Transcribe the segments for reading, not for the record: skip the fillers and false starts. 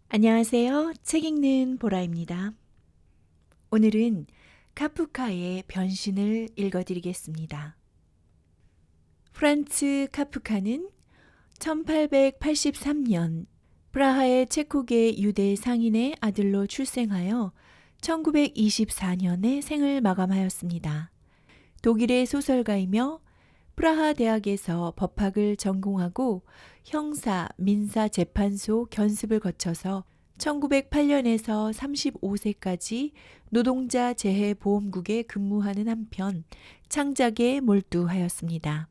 안녕하세요. 책 읽는 보라입니다. 오늘은 카프카의 변신을 읽어드리겠습니다. 프란츠 카프카는 1883년 프라하의 체코계 유대 상인의 아들로 출생하여 1924년에 생을 마감하였습니다. 독일의 소설가이며 프라하 대학에서 법학을 전공하고 형사, 민사 재판소 견습을 거쳐서 1908년에서 35세까지 노동자 재해보험국에 근무하는 한편 창작에 몰두하였습니다.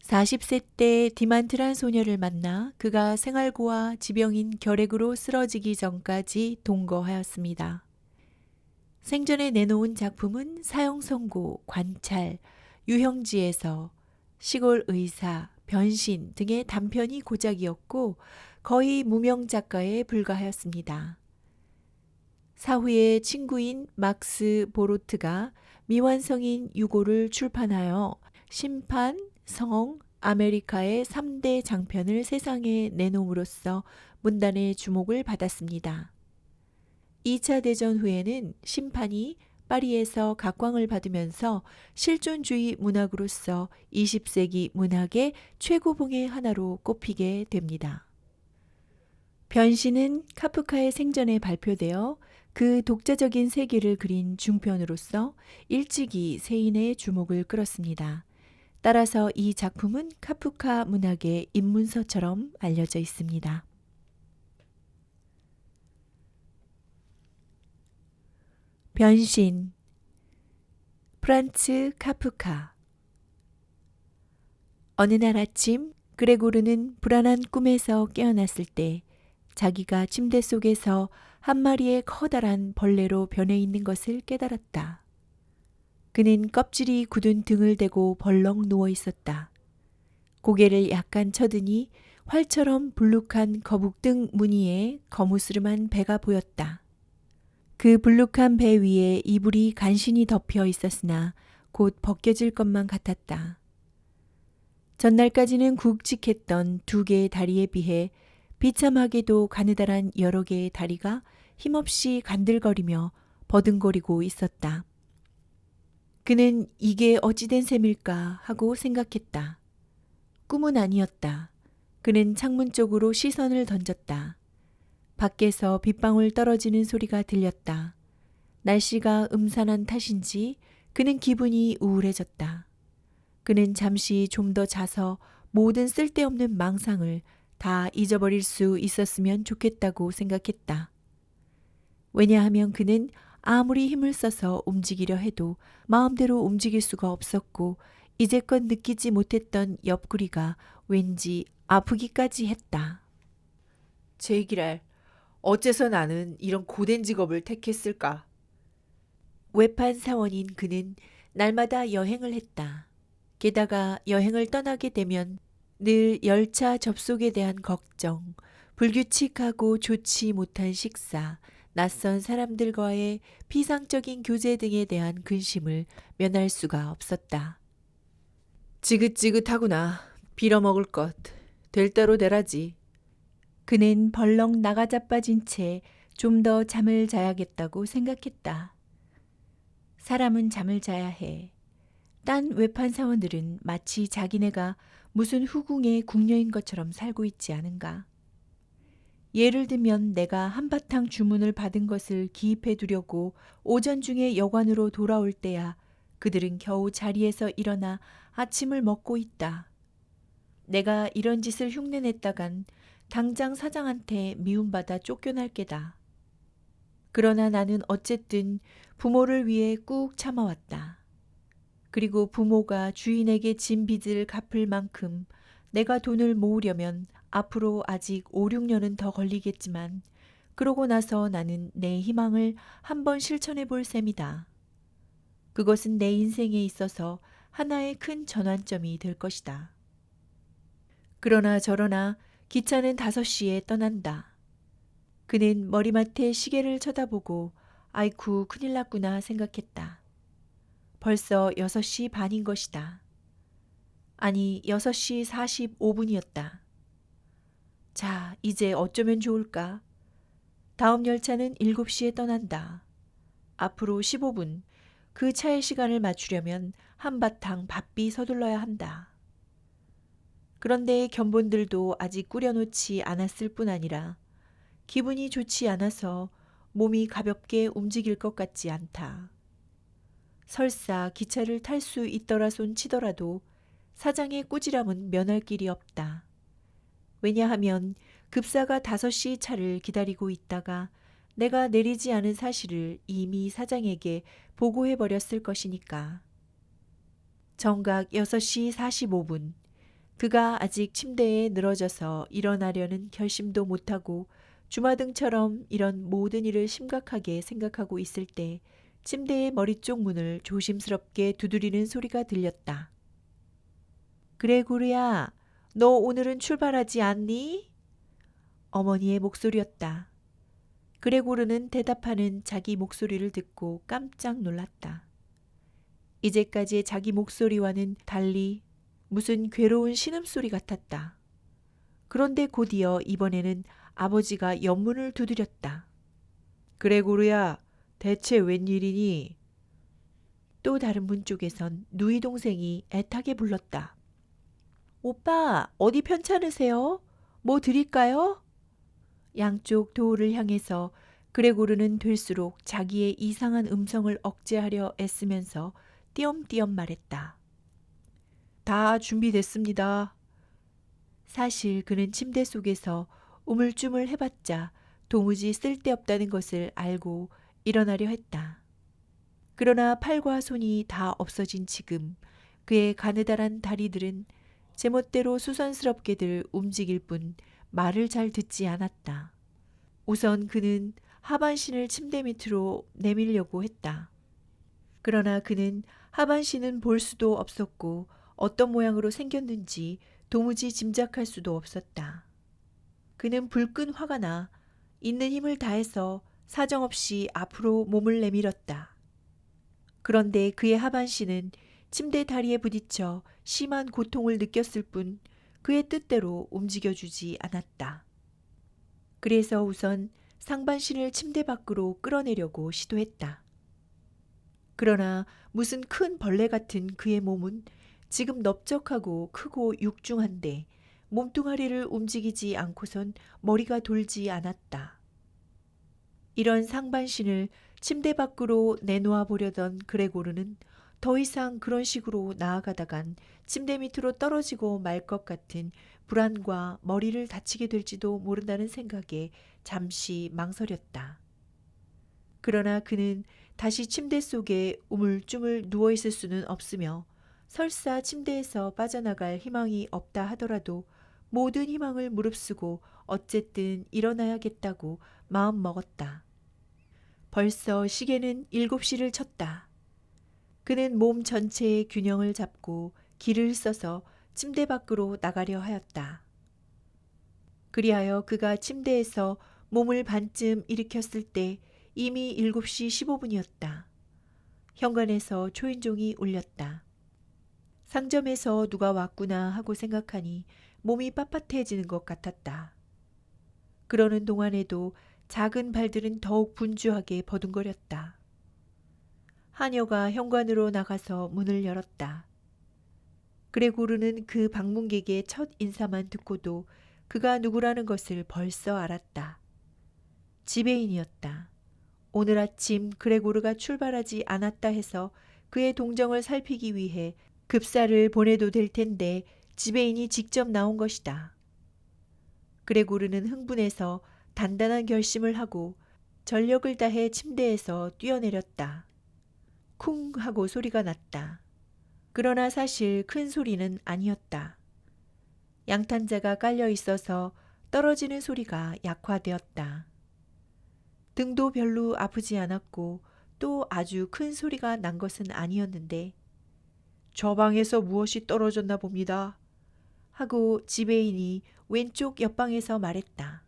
40세 때 디만트란 소녀를 만나 그가 생활고와 지병인 결핵으로 쓰러지기 전까지 동거하였습니다. 생전에 내놓은 작품은 사형선고, 관찰, 유형지에서, 시골 의사, 변신 등의 단편이 고작이었고 거의 무명 작가에 불과하였습니다. 사후에 친구인 막스 보로트가 미완성인 유고를 출판하여 심판, 성, 아메리카의 3대 장편을 세상에 내놓음으로써 문단의 주목을 받았습니다. 2차 대전 후에는 심판이 파리에서 각광을 받으면서 실존주의 문학으로서 20세기 문학의 최고봉의 하나로 꼽히게 됩니다. 변신은 카프카의 생전에 발표되어 그 독자적인 세계를 그린 중편으로서 일찍이 세인의 주목을 끌었습니다. 따라서 이 작품은 카프카 문학의 입문서처럼 알려져 있습니다. 변신 프란츠 카프카. 어느 날 아침 그레고르는 불안한 꿈에서 깨어났을 때 자기가 침대 속에서 한 마리의 커다란 벌레로 변해 있는 것을 깨달았다. 그는 껍질이 굳은 등을 대고 벌렁 누워 있었다. 고개를 약간 쳐드니 활처럼 불룩한 거북등 무늬에 거무스름한 배가 보였다. 그 불룩한 배 위에 이불이 간신히 덮여 있었으나 곧 벗겨질 것만 같았다. 전날까지는 굵직했던 2개의 다리에 비해 비참하게도 가느다란 여러 개의 다리가 힘없이 간들거리며 버둥거리고 있었다. 그는 이게 어찌된 셈일까 하고 생각했다. 꿈은 아니었다. 그는 창문 쪽으로 시선을 던졌다. 밖에서 빗방울 떨어지는 소리가 들렸다. 날씨가 음산한 탓인지 그는 기분이 우울해졌다. 그는 잠시 좀 더 자서 모든 쓸데없는 망상을 다 잊어버릴 수 있었으면 좋겠다고 생각했다. 왜냐하면 그는 아무리 힘을 써서 움직이려 해도 마음대로 움직일 수가 없었고 이제껏 느끼지 못했던 옆구리가 왠지 아프기까지 했다. 제기랄, 어째서 나는 이런 고된 직업을 택했을까? 외판 사원인 그는 날마다 여행을 했다. 게다가 여행을 떠나게 되면 늘 열차 접속에 대한 걱정, 불규칙하고 좋지 못한 식사, 낯선 사람들과의 피상적인 교제 등에 대한 근심을 면할 수가 없었다. 지긋지긋하구나. 빌어먹을 것. 될 대로 되라지. 그는 벌렁 나가자빠진 채 좀 더 잠을 자야겠다고 생각했다. 사람은 잠을 자야 해. 딴 외판 사원들은 마치 자기네가 무슨 후궁의 궁녀인 것처럼 살고 있지 않은가. 예를 들면 내가 한바탕 주문을 받은 것을 기입해 두려고 오전 중에 여관으로 돌아올 때야 그들은 겨우 자리에서 일어나 아침을 먹고 있다. 내가 이런 짓을 흉내냈다간 당장 사장한테 미움받아 쫓겨날 게다. 그러나 나는 어쨌든 부모를 위해 꾹 참아왔다. 그리고 부모가 주인에게 진 빚을 갚을 만큼 내가 돈을 모으려면 앞으로 아직 5, 6년은 더 걸리겠지만 그러고 나서 나는 내 희망을 한번 실천해 볼 셈이다. 그것은 내 인생에 있어서 하나의 큰 전환점이 될 것이다. 그러나 저러나 기차는 5시에 떠난다. 그는 머리맡에 시계를 쳐다보고 아이쿠 큰일 났구나 생각했다. 벌써 6시 반인 것이다. 아니 6시 45분이었다. 자, 이제 어쩌면 좋을까? 다음 열차는 7시에 떠난다. 앞으로 15분, 그 차의 시간을 맞추려면 한바탕 바삐 서둘러야 한다. 그런데 견본들도 아직 꾸려놓지 않았을 뿐 아니라 기분이 좋지 않아서 몸이 가볍게 움직일 것 같지 않다. 설사 기차를 탈 수 있더라 손 치더라도 사장의 꾸지람은 면할 길이 없다. 왜냐하면 급사가 5시 차를 기다리고 있다가 내가 내리지 않은 사실을 이미 사장에게 보고해버렸을 것이니까. 정각 6시 45분, 그가 아직 침대에 늘어져서 일어나려는 결심도 못하고 주마등처럼 이런 모든 일을 심각하게 생각하고 있을 때 침대의 머리 쪽 문을 조심스럽게 두드리는 소리가 들렸다. 그레고르야, 너 오늘은 출발하지 않니? 어머니의 목소리였다. 그레고르는 대답하는 자기 목소리를 듣고 깜짝 놀랐다. 이제까지의 자기 목소리와는 달리 무슨 괴로운 신음소리 같았다. 그런데 곧이어 이번에는 아버지가 옆문을 두드렸다. 그레고르야, 대체 웬일이니? 또 다른 문 쪽에선 누이 동생이 애타게 불렀다. 오빠, 어디 편찮으세요? 뭐 드릴까요? 양쪽 도우를 향해서 그레고르는 될수록 자기의 이상한 음성을 억제하려 애쓰면서 띄엄띄엄 말했다. 다 준비됐습니다. 사실 그는 침대 속에서 우물쭈물 해봤자 도무지 쓸데없다는 것을 알고 일어나려 했다. 그러나 팔과 손이 다 없어진 지금 그의 가느다란 다리들은 제멋대로 수선스럽게들 움직일 뿐 말을 잘 듣지 않았다. 우선 그는 하반신을 침대 밑으로 내밀려고 했다. 그러나 그는 하반신은 볼 수도 없었고 어떤 모양으로 생겼는지 도무지 짐작할 수도 없었다. 그는 불끈 화가 나 있는 힘을 다해서 사정없이 앞으로 몸을 내밀었다. 그런데 그의 하반신은 침대 다리에 부딪혀 심한 고통을 느꼈을 뿐 그의 뜻대로 움직여주지 않았다. 그래서 우선 상반신을 침대 밖으로 끌어내려고 시도했다. 그러나 무슨 큰 벌레 같은 그의 몸은 지금 넓적하고 크고 육중한데 몸뚱아리를 움직이지 않고선 머리가 돌지 않았다. 이런 상반신을 침대 밖으로 내놓아 보려던 그레고르는 더 이상 그런 식으로 나아가다간 침대 밑으로 떨어지고 말 것 같은 불안과 머리를 다치게 될지도 모른다는 생각에 잠시 망설였다. 그러나 그는 다시 침대 속에 우물쭈물 누워있을 수는 없으며 설사 침대에서 빠져나갈 희망이 없다 하더라도 모든 희망을 무릅쓰고 어쨌든 일어나야겠다고 마음먹었다. 벌써 시계는 7시를 쳤다. 그는 몸 전체의 균형을 잡고 기를 써서 침대 밖으로 나가려 하였다. 그리하여 그가 침대에서 몸을 반쯤 일으켰을 때 이미 7시 15분이었다. 현관에서 초인종이 울렸다. 상점에서 누가 왔구나 하고 생각하니 몸이 빳빳해지는 것 같았다. 그러는 동안에도 작은 발들은 더욱 분주하게 버둥거렸다. 하녀가 현관으로 나가서 문을 열었다. 그레고르는 그 방문객의 첫 인사만 듣고도 그가 누구라는 것을 벌써 알았다. 지배인이었다. 오늘 아침 그레고르가 출발하지 않았다 해서 그의 동정을 살피기 위해 급사를 보내도 될 텐데 지배인이 직접 나온 것이다. 그레고르는 흥분해서 단단한 결심을 하고 전력을 다해 침대에서 뛰어내렸다. 쿵 하고 소리가 났다. 그러나 사실 큰 소리는 아니었다. 양탄자가 깔려 있어서 떨어지는 소리가 약화되었다. 등도 별로 아프지 않았고 또 아주 큰 소리가 난 것은 아니었는데 저 방에서 무엇이 떨어졌나 봅니다. 하고 지배인이 왼쪽 옆방에서 말했다.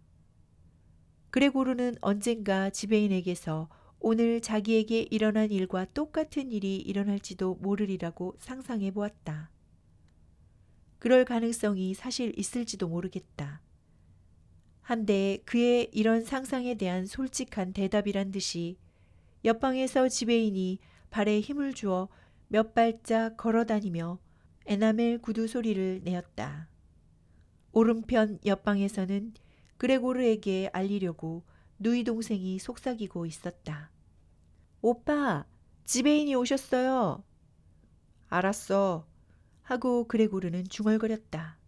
그레고르는 언젠가 지배인에게서 오늘 자기에게 일어난 일과 똑같은 일이 일어날지도 모르리라고 상상해 보았다. 그럴 가능성이 사실 있을지도 모르겠다. 한데 그의 이런 상상에 대한 솔직한 대답이란 듯이 옆방에서 지배인이 발에 힘을 주어 몇 발짝 걸어다니며 에나멜 구두 소리를 내었다. 오른편 옆방에서는 그레고르에게 알리려고 누이 동생이 속삭이고 있었다. 오빠, 지배인이 오셨어요. 알았어. 하고 그레고르는 중얼거렸다.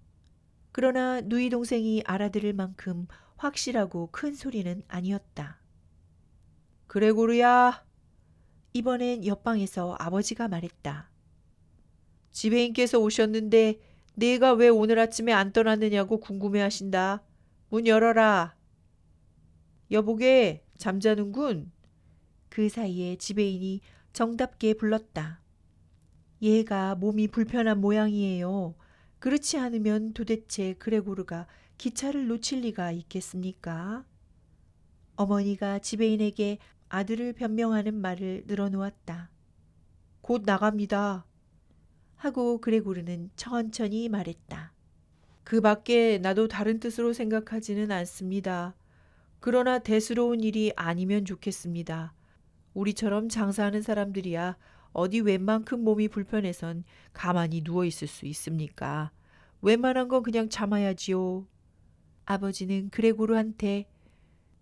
그러나 누이 동생이 알아들을 만큼 확실하고 큰 소리는 아니었다. 그레고르야. 이번엔 옆방에서 아버지가 말했다. 지배인께서 오셨는데 네가 왜 오늘 아침에 안 떠났느냐고 궁금해하신다. 문 열어라. 여보게 잠자는군. 그 사이에 지배인이 정답게 불렀다. 얘가 몸이 불편한 모양이에요. 그렇지 않으면 도대체 그레고르가 기차를 놓칠 리가 있겠습니까? 어머니가 지배인에게 아들을 변명하는 말을 늘어놓았다. 곧 나갑니다. 하고 그레고르는 천천히 말했다. 그 밖에 나도 다른 뜻으로 생각하지는 않습니다. 그러나 대수로운 일이 아니면 좋겠습니다. 우리처럼 장사하는 사람들이야 어디 웬만큼 몸이 불편해선 가만히 누워있을 수 있습니까? 웬만한 건 그냥 참아야지요. 아버지는 그레고르한테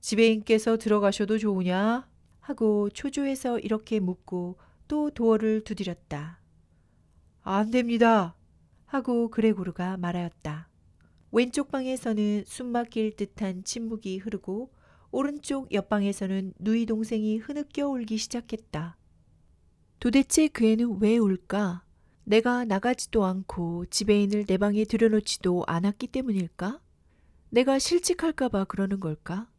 지배인께서 들어가셔도 좋으냐? 하고 초조해서 이렇게 묻고 또 도어를 두드렸다. 안 됩니다. 하고 그레고르가 말하였다. 왼쪽 방에서는 숨막힐 듯한 침묵이 흐르고 오른쪽 옆방에서는 누이 동생이 흐느껴 울기 시작했다. 도대체 그 애는 왜 울까? 내가 나가지도 않고 지배인을 내 방에 들여놓지도 않았기 때문일까? 내가 실직할까봐 그러는 걸까?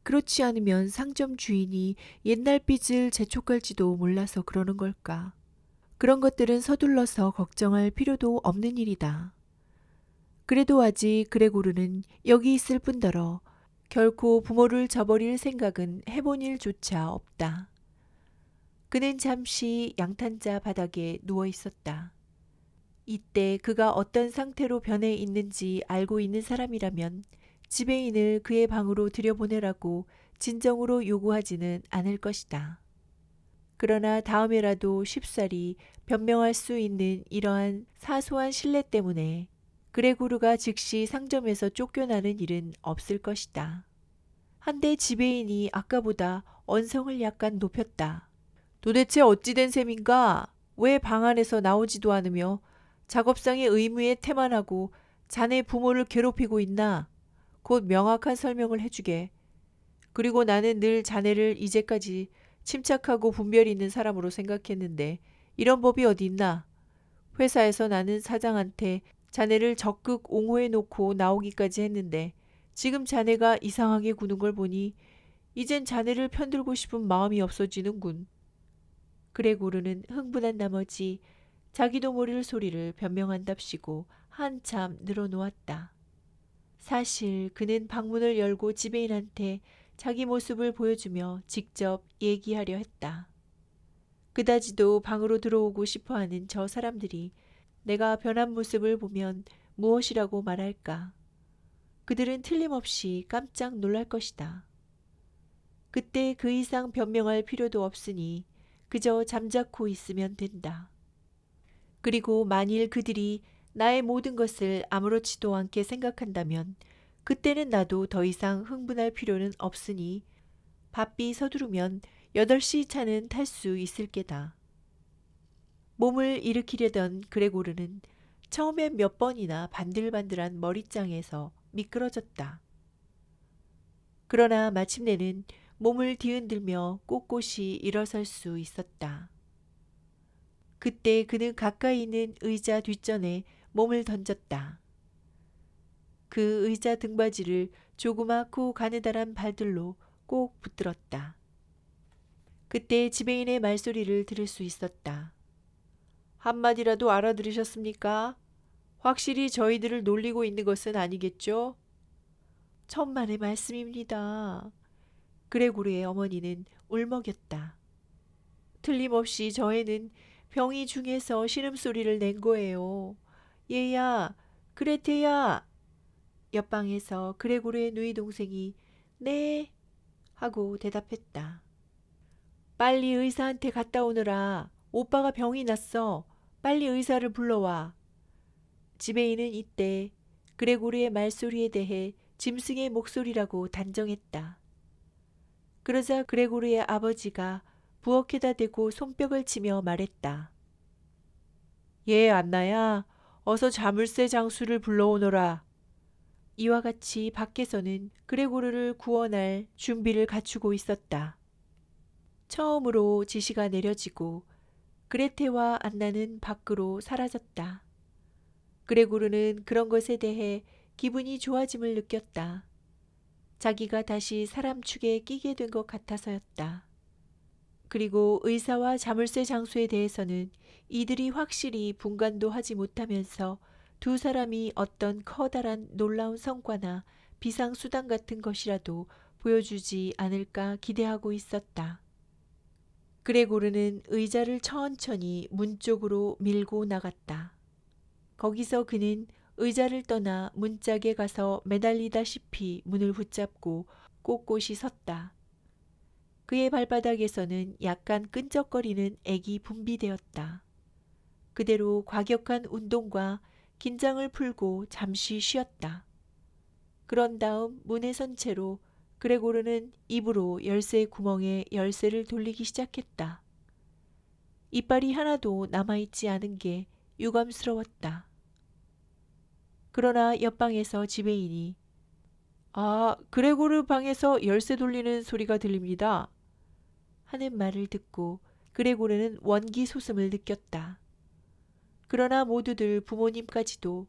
그렇지 않으면 상점 주인이 옛날 빚을 재촉할지도 몰라서 그러는 걸까? 그런 것들은 서둘러서 걱정할 필요도 없는 일이다. 그래도 아직 그레고르는 여기 있을 뿐더러 결코 부모를 저버릴 생각은 해본 일조차 없다. 그는 잠시 양탄자 바닥에 누워 있었다. 이때 그가 어떤 상태로 변해 있는지 알고 있는 사람이라면 지배인을 그의 방으로 들여보내라고 진정으로 요구하지는 않을 것이다. 그러나 다음에라도 쉽사리 변명할 수 있는 이러한 사소한 신뢰 때문에 그레고르가 즉시 상점에서 쫓겨나는 일은 없을 것이다. 한데 지배인이 아까보다 언성을 약간 높였다. 도대체 어찌 된 셈인가? 왜 방 안에서 나오지도 않으며 작업상의 의무에 태만하고 자네 부모를 괴롭히고 있나? 곧 명확한 설명을 해주게. 그리고 나는 늘 자네를 이제까지 침착하고 분별이 있는 사람으로 생각했는데 이런 법이 어디 있나? 회사에서 나는 사장한테 자네를 적극 옹호해 놓고 나오기까지 했는데 지금 자네가 이상하게 구는 걸 보니 이젠 자네를 편들고 싶은 마음이 없어지는군. 그레고르는 흥분한 나머지 자기도 모를 소리를 변명한답시고 한참 늘어놓았다. 사실 그는 방문을 열고 지배인한테 자기 모습을 보여주며 직접 얘기하려 했다. 그다지도 방으로 들어오고 싶어하는 저 사람들이 내가 변한 모습을 보면 무엇이라고 말할까? 그들은 틀림없이 깜짝 놀랄 것이다. 그때 그 이상 변명할 필요도 없으니 그저 잠자코 있으면 된다. 그리고 만일 그들이 나의 모든 것을 아무렇지도 않게 생각한다면 그때는 나도 더 이상 흥분할 필요는 없으니 바삐 서두르면 8시 차는 탈 수 있을 게다. 몸을 일으키려던 그레고르는 처음엔 몇 번이나 반들반들한 머리장에서 미끄러졌다. 그러나 마침내는 몸을 뒤흔들며 꼿꼿이 일어설 수 있었다. 그때 그는 가까이 있는 의자 뒷전에 몸을 던졌다. 그 의자 등받이를 조그맣고 가느다란 발들로 꼭 붙들었다. 그때 지배인의 말소리를 들을 수 있었다. 한마디라도 알아들으셨습니까? 확실히 저희들을 놀리고 있는 것은 아니겠죠? 천만의 말씀입니다. 그레고르의 어머니는 울먹였다. 틀림없이 저 애는 병이 중에서 신음소리를 낸 거예요. 얘야, 그레테야. 옆방에서 그레고르의 누이 동생이 네 하고 대답했다. 빨리 의사한테 갔다 오느라. 오빠가 병이 났어. 빨리 의사를 불러와. 지배인은 이때 그레고르의 말소리에 대해 짐승의 목소리라고 단정했다. 그러자 그레고르의 아버지가 부엌에다 대고 손뼉을 치며 말했다. 예, 안나야, 어서 자물쇠 장수를 불러오너라. 이와 같이 밖에서는 그레고르를 구원할 준비를 갖추고 있었다. 처음으로 지시가 내려지고 그레테와 안나는 밖으로 사라졌다. 그레고르는 그런 것에 대해 기분이 좋아짐을 느꼈다. 자기가 다시 사람 축에 끼게 된 것 같아서였다. 그리고 의사와 자물쇠 장수에 대해서는 이들이 확실히 분간도 하지 못하면서 두 사람이 어떤 커다란 놀라운 성과나 비상수단 같은 것이라도 보여주지 않을까 기대하고 있었다. 그레고르는 의자를 천천히 문 쪽으로 밀고 나갔다. 거기서 그는 의자를 떠나 문짝에 가서 매달리다시피 문을 붙잡고 꼿꼿이 섰다. 그의 발바닥에서는 약간 끈적거리는 액이 분비되었다. 그대로 과격한 운동과 긴장을 풀고 잠시 쉬었다. 그런 다음 문에 선 채로 그레고르는 입으로 열쇠 구멍에 열쇠를 돌리기 시작했다. 이빨이 하나도 남아있지 않은 게 유감스러웠다. 그러나 옆방에서 지배인이 그레고르 방에서 열쇠 돌리는 소리가 들립니다. 하는 말을 듣고 그레고르는 원기 소슴을 느꼈다. 그러나 모두들 부모님까지도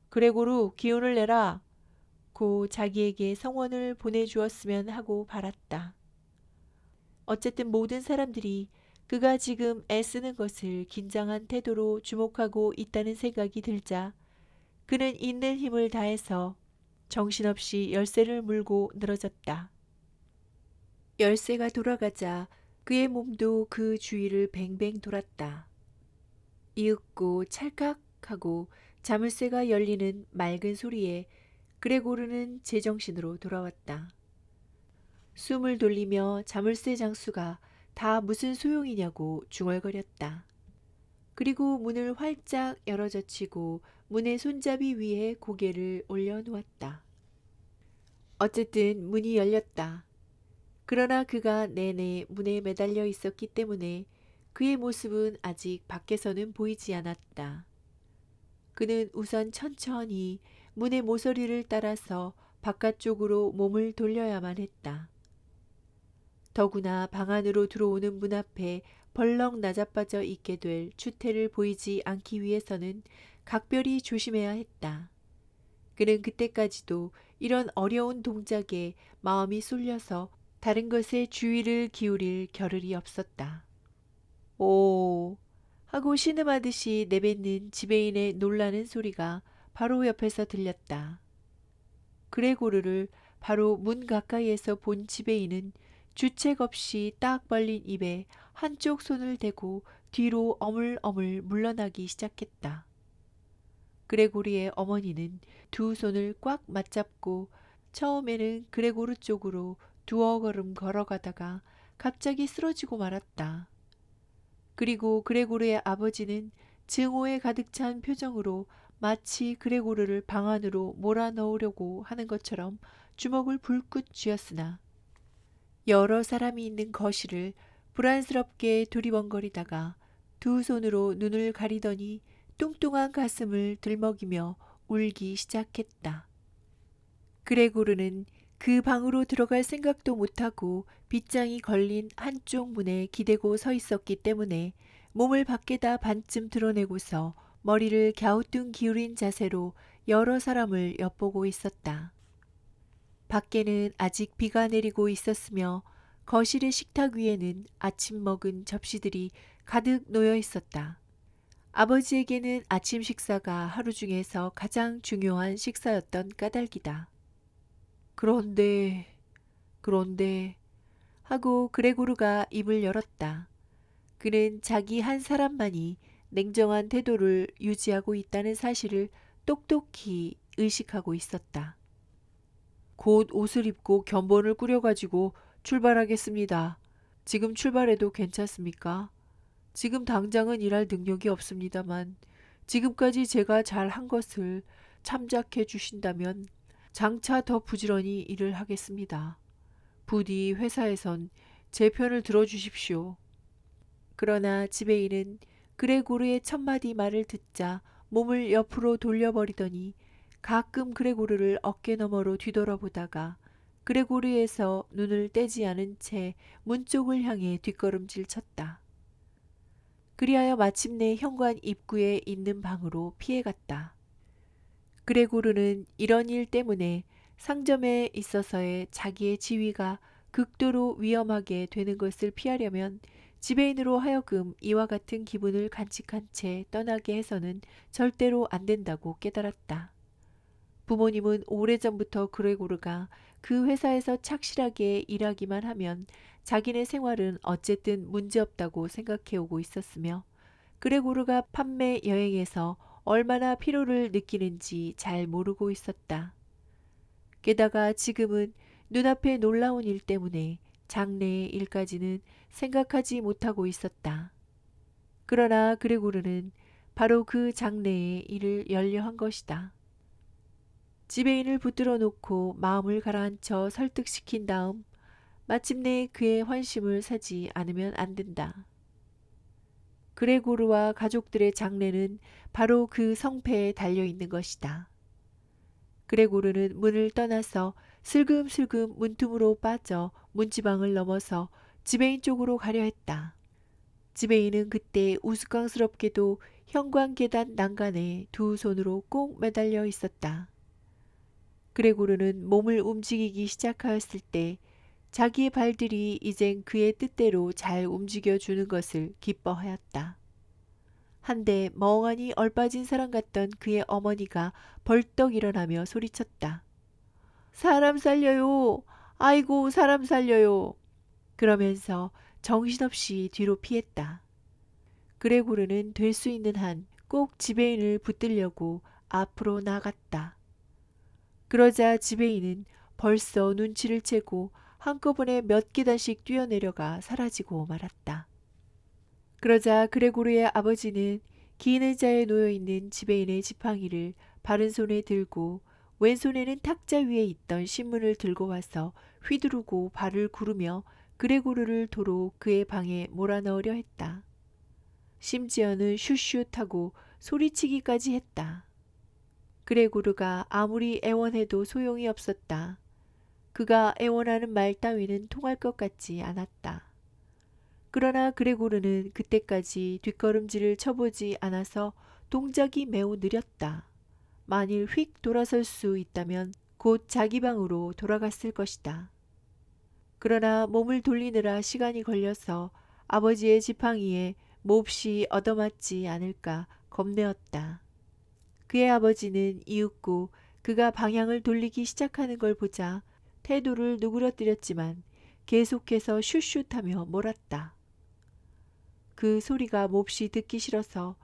그레고르 기운을 내라 고 자기에게 성원을 보내주었으면 하고 바랐다. 어쨌든 모든 사람들이 그가 지금 애쓰는 것을 긴장한 태도로 주목하고 있다는 생각이 들자 그는 있는 힘을 다해서 정신없이 열쇠를 물고 늘어졌다. 열쇠가 돌아가자 그의 몸도 그 주위를 뱅뱅 돌았다. 이윽고 찰칵하고 자물쇠가 열리는 맑은 소리에 그레고르는 제정신으로 돌아왔다. 숨을 돌리며 자물쇠 장수가 다 무슨 소용이냐고 중얼거렸다. 그리고 문을 활짝 열어젖히고 문의 손잡이 위에 고개를 올려놓았다. 어쨌든 문이 열렸다. 그러나 그가 내내 문에 매달려 있었기 때문에 그의 모습은 아직 밖에서는 보이지 않았다. 그는 우선 천천히 문의 모서리를 따라서 바깥쪽으로 몸을 돌려야만 했다. 더구나 방 안으로 들어오는 문 앞에 벌렁 나자빠져 있게 될 추태를 보이지 않기 위해서는 각별히 조심해야 했다. 그는 그때까지도 이런 어려운 동작에 마음이 쏠려서 다른 것에 주의를 기울일 겨를이 없었다. 오 하고 신음하듯이 내뱉는 지배인의 놀라는 소리가 바로 옆에서 들렸다. 그레고르를 바로 문 가까이에서 본 지배인은 주책 없이 딱 벌린 입에 한쪽 손을 대고 뒤로 어물어물 물러나기 시작했다. 그레고르의 어머니는 두 손을 꽉 맞잡고 처음에는 그레고르 쪽으로 두어 걸음 걸어가다가 갑자기 쓰러지고 말았다. 그리고 그레고르의 아버지는 증오에 가득 찬 표정으로 마치 그레고르를 방 안으로 몰아넣으려고 하는 것처럼 주먹을 불긋 쥐었으나 여러 사람이 있는 거실을 불안스럽게 두리번거리다가 두 손으로 눈을 가리더니 뚱뚱한 가슴을 들먹이며 울기 시작했다. 그레고르는 그 방으로 들어갈 생각도 못하고 빗장이 걸린 한쪽 문에 기대고 서 있었기 때문에 몸을 밖에다 반쯤 드러내고서 머리를 갸우뚱 기울인 자세로 여러 사람을 엿보고 있었다. 밖에는 아직 비가 내리고 있었으며 거실의 식탁 위에는 아침 먹은 접시들이 가득 놓여 있었다. 아버지에게는 아침 식사가 하루 중에서 가장 중요한 식사였던 까닭이다. 그런데 하고 그레고르가 입을 열었다. 그는 자기 한 사람만이 냉정한 태도를 유지하고 있다는 사실을 똑똑히 의식하고 있었다. 곧 옷을 입고 견본을 꾸려가지고 출발하겠습니다. 지금 출발해도 괜찮습니까? 지금 당장은 일할 능력이 없습니다만 지금까지 제가 잘 한 것을 참작해 주신다면 장차 더 부지런히 일을 하겠습니다. 부디 회사에선 제 편을 들어주십시오. 그러나 지배인은 그레고르의 첫마디 말을 듣자 몸을 옆으로 돌려버리더니 가끔 그레고르를 어깨너머로 뒤돌아보다가 그레고르에서 눈을 떼지 않은 채 문 쪽을 향해 뒷걸음질 쳤다. 그리하여 마침내 현관 입구에 있는 방으로 피해갔다. 그레고르는 이런 일 때문에 상점에 있어서의 자기의 지위가 극도로 위험하게 되는 것을 피하려면 지배인으로 하여금 이와 같은 기분을 간직한 채 떠나게 해서는 절대로 안 된다고 깨달았다. 부모님은 오래전부터 그레고르가 그 회사에서 착실하게 일하기만 하면 자기네 생활은 어쨌든 문제없다고 생각해오고 있었으며 그레고르가 판매 여행에서 얼마나 피로를 느끼는지 잘 모르고 있었다. 게다가 지금은 눈앞에 놀라운 일 때문에 장래의 일까지는 생각하지 못하고 있었다. 그러나 그레고르는 바로 그 장래의 일을 열려한 것이다. 지배인을 붙들어 놓고 마음을 가라앉혀 설득시킨 다음 마침내 그의 환심을 사지 않으면 안 된다. 그레고르와 가족들의 장래는 바로 그 성패에 달려있는 것이다. 그레고르는 문을 떠나서 슬금슬금 문틈으로 빠져 문지방을 넘어서 지배인 쪽으로 가려 했다. 지배인은 그때 우스꽝스럽게도 현관 계단 난간에 두 손으로 꼭 매달려 있었다. 그레고르는 몸을 움직이기 시작하였을 때 자기의 발들이 이젠 그의 뜻대로 잘 움직여주는 것을 기뻐하였다. 한데 멍하니 얼빠진 사람 같던 그의 어머니가 벌떡 일어나며 소리쳤다. 사람 살려요! 아이고 사람 살려요! 그러면서 정신없이 뒤로 피했다. 그레고르는 될 수 있는 한 꼭 지배인을 붙들려고 앞으로 나갔다. 그러자 지배인은 벌써 눈치를 채고 한꺼번에 몇 계단씩 뛰어내려가 사라지고 말았다. 그러자 그레고르의 아버지는 긴 의자에 놓여있는 지배인의 지팡이를 바른손에 들고 왼손에는 탁자 위에 있던 신문을 들고 와서 휘두르고 발을 구르며 그레고르를 도로 그의 방에 몰아넣으려 했다. 심지어는 슛슛하고 소리치기까지 했다. 그레고르가 아무리 애원해도 소용이 없었다. 그가 애원하는 말 따위는 통할 것 같지 않았다. 그러나 그레고르는 그때까지 뒷걸음질을 쳐보지 않아서 동작이 매우 느렸다. 만일 휙 돌아설 수 있다면 곧 자기 방으로 돌아갔을 것이다. 그러나 몸을 돌리느라 시간이 걸려서 아버지의 지팡이에 몹시 얻어맞지 않을까 겁내었다. 그의 아버지는 이윽고 그가 방향을 돌리기 시작하는 걸 보자 태도를 누그러뜨렸지만 계속해서 슛슛하며 몰았다. 그 소리가 몹시 듣기 싫어서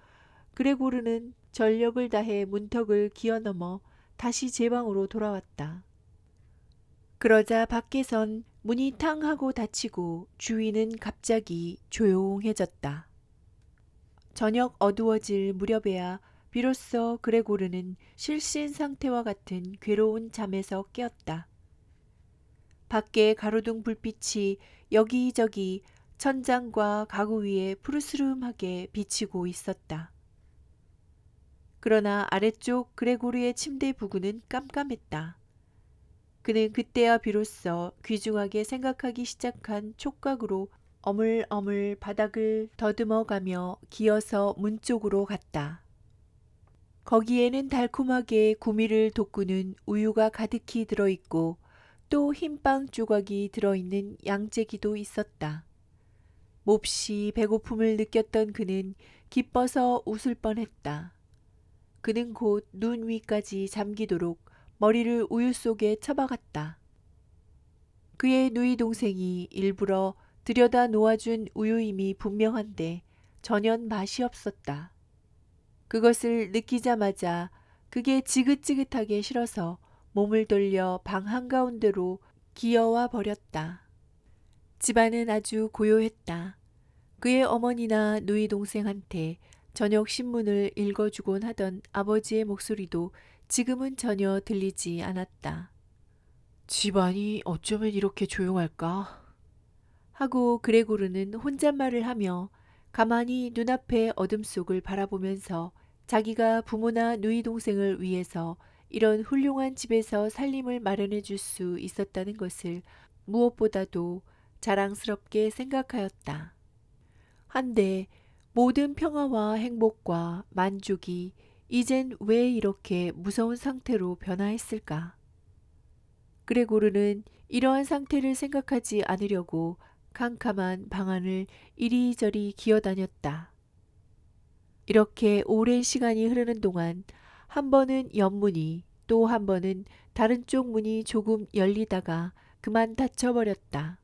그레고르는 전력을 다해 문턱을 기어넘어 다시 제 방으로 돌아왔다. 그러자 밖에선 문이 탕 하고 닫히고 주위는 갑자기 조용해졌다. 저녁 어두워질 무렵에야 비로소 그레고르는 실신 상태와 같은 괴로운 잠에서 깨었다. 밖에 가로등 불빛이 여기저기 천장과 가구 위에 푸르스름하게 비치고 있었다. 그러나 아래쪽 그레고르의 침대 부근은 깜깜했다. 그는 그때야 비로소 귀중하게 생각하기 시작한 촉각으로 어물어물 바닥을 더듬어가며 기어서 문 쪽으로 갔다. 거기에는 달콤하게 구미를 돋구는 우유가 가득히 들어있고 또 흰빵 조각이 들어있는 양재기도 있었다. 몹시 배고픔을 느꼈던 그는 기뻐서 웃을 뻔했다. 그는 곧 눈 위까지 잠기도록 머리를 우유 속에 쳐박았다. 그의 누이 동생이 일부러 들여다 놓아준 우유임이 분명한데 전혀 맛이 없었다. 그것을 느끼자마자 그게 지긋지긋하게 싫어서 몸을 돌려 방 한가운데로 기어와 버렸다. 집안은 아주 고요했다. 그의 어머니나 누이 동생한테 저녁 신문을 읽어주곤 하던 아버지의 목소리도 지금은 전혀 들리지 않았다. 집안이 어쩌면 이렇게 조용할까? 하고 그레고르는 혼잣말을 하며 가만히 눈앞의 어둠 속을 바라보면서 자기가 부모나 누이 동생을 위해서 이런 훌륭한 집에서 살림을 마련해 줄 수 있었다는 것을 무엇보다도 자랑스럽게 생각하였다. 한데 모든 평화와 행복과 만족이 이젠 왜 이렇게 무서운 상태로 변화했을까? 그레고르는 이러한 상태를 생각하지 않으려고 캄캄한 방 안을 이리저리 기어다녔다. 이렇게 오랜 시간이 흐르는 동안 한 번은 옆문이 또 한 번은 다른 쪽 문이 조금 열리다가 그만 닫혀버렸다.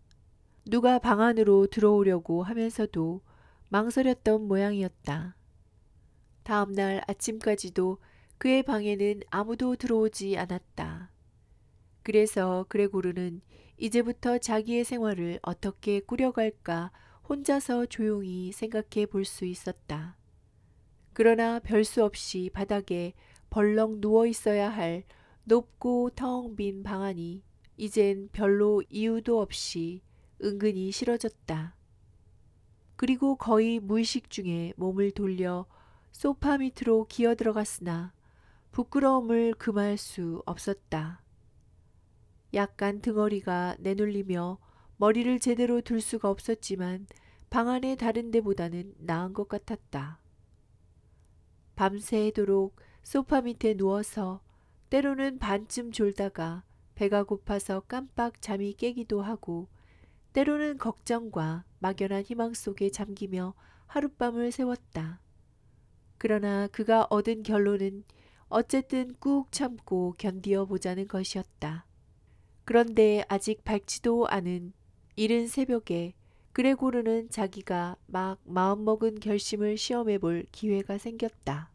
누가 방 안으로 들어오려고 하면서도 망설였던 모양이었다. 다음 날 아침까지도 그의 방에는 아무도 들어오지 않았다. 그래서 그레고르는 이제부터 자기의 생활을 어떻게 꾸려갈까 혼자서 조용히 생각해 볼 수 있었다. 그러나 별 수 없이 바닥에 벌렁 누워 있어야 할 높고 텅 빈 방 안이 이젠 별로 이유도 없이 은근히 싫어졌다. 그리고 거의 무의식 중에 몸을 돌려 소파 밑으로 기어 들어갔으나 부끄러움을 금할 수 없었다. 약간 등허리가 내눌리며 머리를 제대로 들 수가 없었지만 방 안의 다른 데보다는 나은 것 같았다. 밤새도록 소파 밑에 누워서 때로는 반쯤 졸다가 배가 고파서 깜빡 잠이 깨기도 하고 때로는 걱정과 막연한 희망 속에 잠기며 하룻밤을 새웠다. 그러나 그가 얻은 결론은 어쨌든 꾹 참고 견디어 보자는 것이었다. 그런데 아직 밝지도 않은 이른 새벽에 그레고르는 자기가 막 마음먹은 결심을 시험해 볼 기회가 생겼다.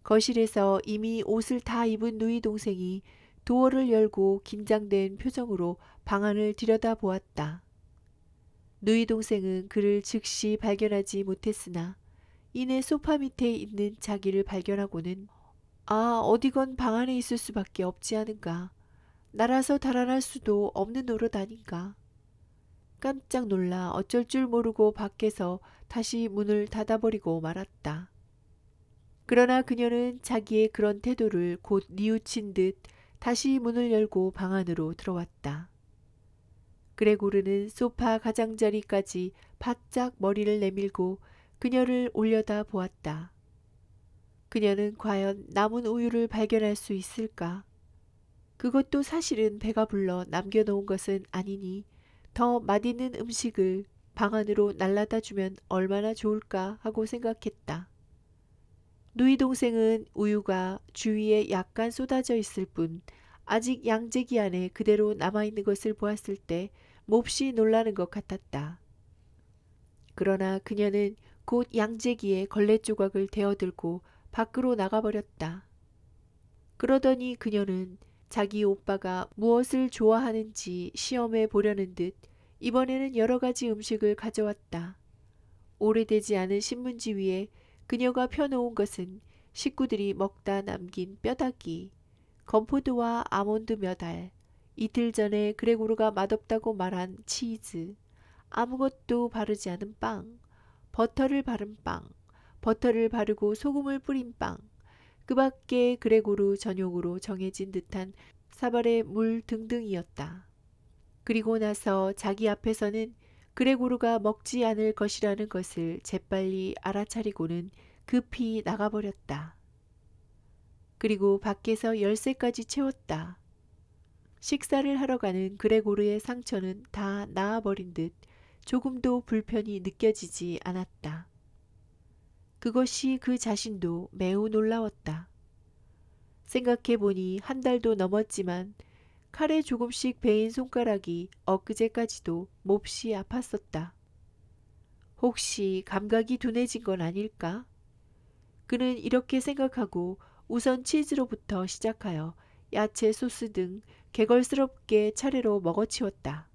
거실에서 이미 옷을 다 입은 누이 동생이 도어를 열고 긴장된 표정으로 방 안을 들여다보았다. 누이 동생은 그를 즉시 발견하지 못했으나 이내 소파 밑에 있는 자기를 발견하고는 어디건 방 안에 있을 수밖에 없지 않은가. 날아서 달아날 수도 없는 노릇 아닌가. 깜짝 놀라 어쩔 줄 모르고 밖에서 다시 문을 닫아버리고 말았다. 그러나 그녀는 자기의 그런 태도를 곧 뉘우친 듯 다시 문을 열고 방 안으로 들어왔다. 그레고르는 소파 가장자리까지 바짝 머리를 내밀고 그녀를 올려다 보았다. 그녀는 과연 남은 우유를 발견할 수 있을까? 그것도 사실은 배가 불러 남겨놓은 것은 아니니 더 맛있는 음식을 방 안으로 날라다 주면 얼마나 좋을까 하고 생각했다. 누이 동생은 우유가 주위에 약간 쏟아져 있을 뿐 아직 양재기 안에 그대로 남아있는 것을 보았을 때 몹시 놀라는 것 같았다. 그러나 그녀는 곧 양재기에 걸레 조각을 대어들고 밖으로 나가버렸다. 그러더니 그녀는 자기 오빠가 무엇을 좋아하는지 시험해 보려는 듯 이번에는 여러 가지 음식을 가져왔다. 오래되지 않은 신문지 위에 그녀가 펴놓은 것은 식구들이 먹다 남긴 뼈다귀, 건포도와 아몬드 몇 알, 이틀 전에 그레고르가 맛없다고 말한 치즈, 아무것도 바르지 않은 빵, 버터를 바른 빵, 버터를 바르고 소금을 뿌린 빵, 그 밖에 그레고르 전용으로 정해진 듯한 사발의 물 등등이었다. 그리고 나서 자기 앞에서는 그레고르가 먹지 않을 것이라는 것을 재빨리 알아차리고는 급히 나가버렸다. 그리고 밖에서 열쇠까지 채웠다. 식사를 하러 가는 그레고르의 상처는 다 나아버린 듯 조금도 불편이 느껴지지 않았다. 그것이 그 자신도 매우 놀라웠다. 생각해보니 한 달도 넘었지만 칼에 조금씩 베인 손가락이 엊그제까지도 몹시 아팠었다. 혹시 감각이 둔해진 건 아닐까? 그는 이렇게 생각하고 우선 치즈로부터 시작하여 야채 소스 등 개걸스럽게 차례로 먹어치웠다.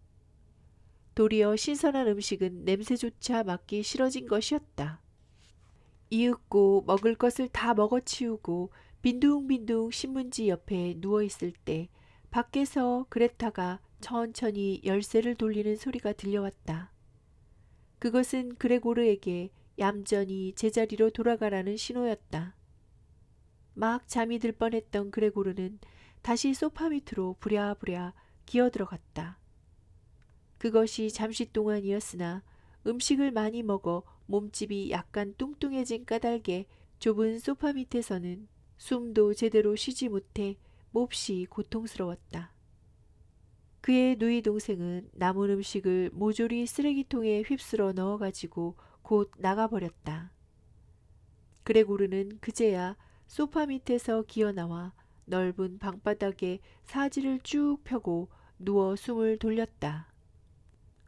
도리어 신선한 음식은 냄새조차 맡기 싫어진 것이었다. 이윽고 먹을 것을 다 먹어치우고 빈둥빈둥 신문지 옆에 누워있을 때 밖에서 그레타가 천천히 열쇠를 돌리는 소리가 들려왔다. 그것은 그레고르에게 얌전히 제자리로 돌아가라는 신호였다. 막 잠이 들 뻔했던 그레고르는 다시 소파 밑으로 부랴부랴 기어들어갔다. 그것이 잠시 동안이었으나 음식을 많이 먹어 몸집이 약간 뚱뚱해진 까닭에 좁은 소파 밑에서는 숨도 제대로 쉬지 못해 몹시 고통스러웠다. 그의 누이 동생은 남은 음식을 모조리 쓰레기통에 휩쓸어 넣어가지고 곧 나가버렸다. 그레고르는 그제야 소파 밑에서 기어나와 넓은 방바닥에 사지를 쭉 펴고 누워 숨을 돌렸다.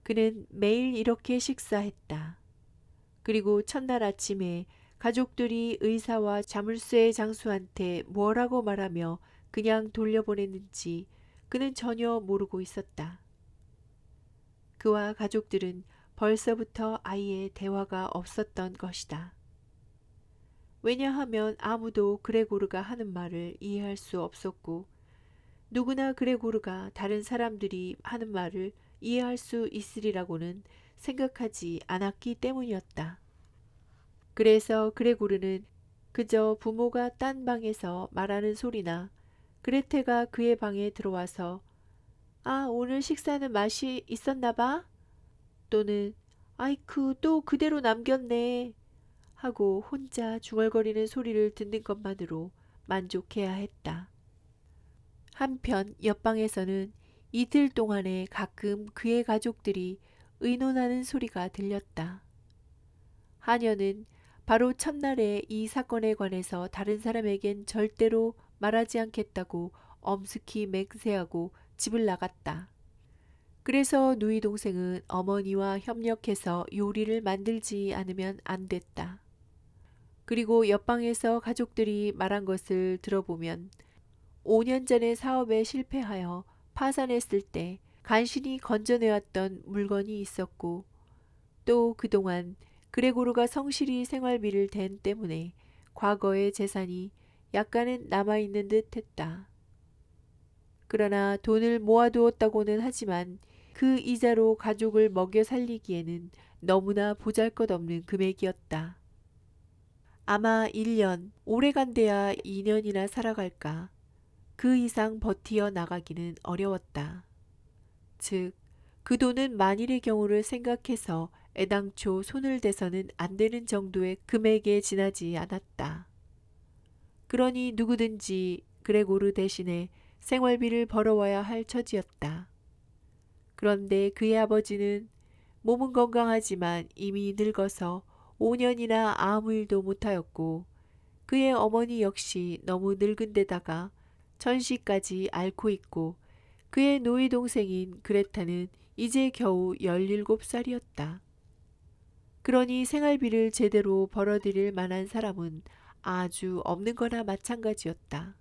그는 매일 이렇게 식사했다. 그리고 첫날 아침에 가족들이 의사와 자물쇠 장수한테 뭐라고 말하며 그냥 돌려보냈는지 그는 전혀 모르고 있었다. 그와 가족들은 벌써부터 아예 대화가 없었던 것이다. 왜냐하면 아무도 그레고르가 하는 말을 이해할 수 없었고 누구나 그레고르가 다른 사람들이 하는 말을 이해할 수 있으리라고는 생각하지 않았기 때문이었다. 그래서 그레고르는 그저 부모가 딴 방에서 말하는 소리나 그레테가 그의 방에 들어와서 아, 오늘 식사는 맛이 있었나 봐? 또는 아이쿠 또 그대로 남겼네 하고 혼자 중얼거리는 소리를 듣는 것만으로 만족해야 했다. 한편 옆방에서는 이틀 동안에 가끔 그의 가족들이 의논하는 소리가 들렸다. 하녀는 바로 첫날에 이 사건에 관해서 다른 사람에겐 절대로 말하지 않겠다고 엄숙히 맹세하고 집을 나갔다. 그래서 누이 동생은 어머니와 협력해서 요리를 만들지 않으면 안 됐다. 그리고 옆방에서 가족들이 말한 것을 들어보면 5년 전에 사업에 실패하여 파산했을 때 간신히 건져내왔던 물건이 있었고 또 그동안 그레고르가 성실히 생활비를 댄 때문에 과거의 재산이 약간은 남아있는 듯 했다. 그러나 돈을 모아두었다고는 하지만 그 이자로 가족을 먹여 살리기에는 너무나 보잘것없는 금액이었다. 아마 1년, 오래간대야 2년이나 살아갈까. 그 이상 버티어 나가기는 어려웠다. 즉, 그 돈은 만일의 경우를 생각해서 애당초 손을 대서는 안 되는 정도의 금액에 지나지 않았다. 그러니 누구든지 그레고르 대신에 생활비를 벌어와야 할 처지였다. 그런데 그의 아버지는 몸은 건강하지만 이미 늙어서 5년이나 아무 일도 못하였고 그의 어머니 역시 너무 늙은 데다가 천시까지 앓고 있고 그의 노이 동생인 그레타는 이제 겨우 17살이었다. 그러니 생활비를 제대로 벌어들일 만한 사람은 아주 없는 거나 마찬가지였다.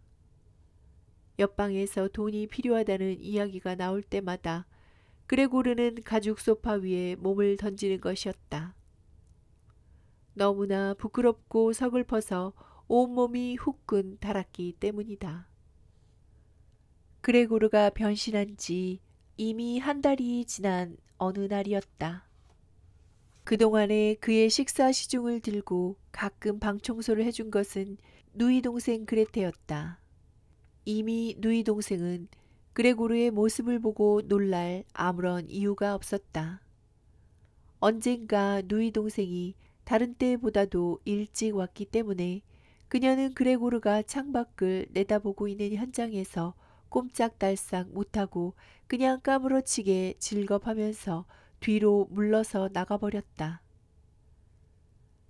옆방에서 돈이 필요하다는 이야기가 나올 때마다 그레고르는 가죽 소파 위에 몸을 던지는 것이었다. 너무나 부끄럽고 서글퍼서 온몸이 후끈 달았기 때문이다. 그레고르가 변신한 지 이미 한 달이 지난 어느 날이었다. 그동안에 그의 식사 시중을 들고 가끔 방 청소를 해준 것은 누이 동생 그레테였다. 이미 누이 동생은 그레고르의 모습을 보고 놀랄 아무런 이유가 없었다. 언젠가 누이 동생이 다른 때보다도 일찍 왔기 때문에 그녀는 그레고르가 창밖을 내다보고 있는 현장에서 꼼짝달싹 못하고 그냥 까무러치게 질겁하면서 뒤로 물러서 나가버렸다.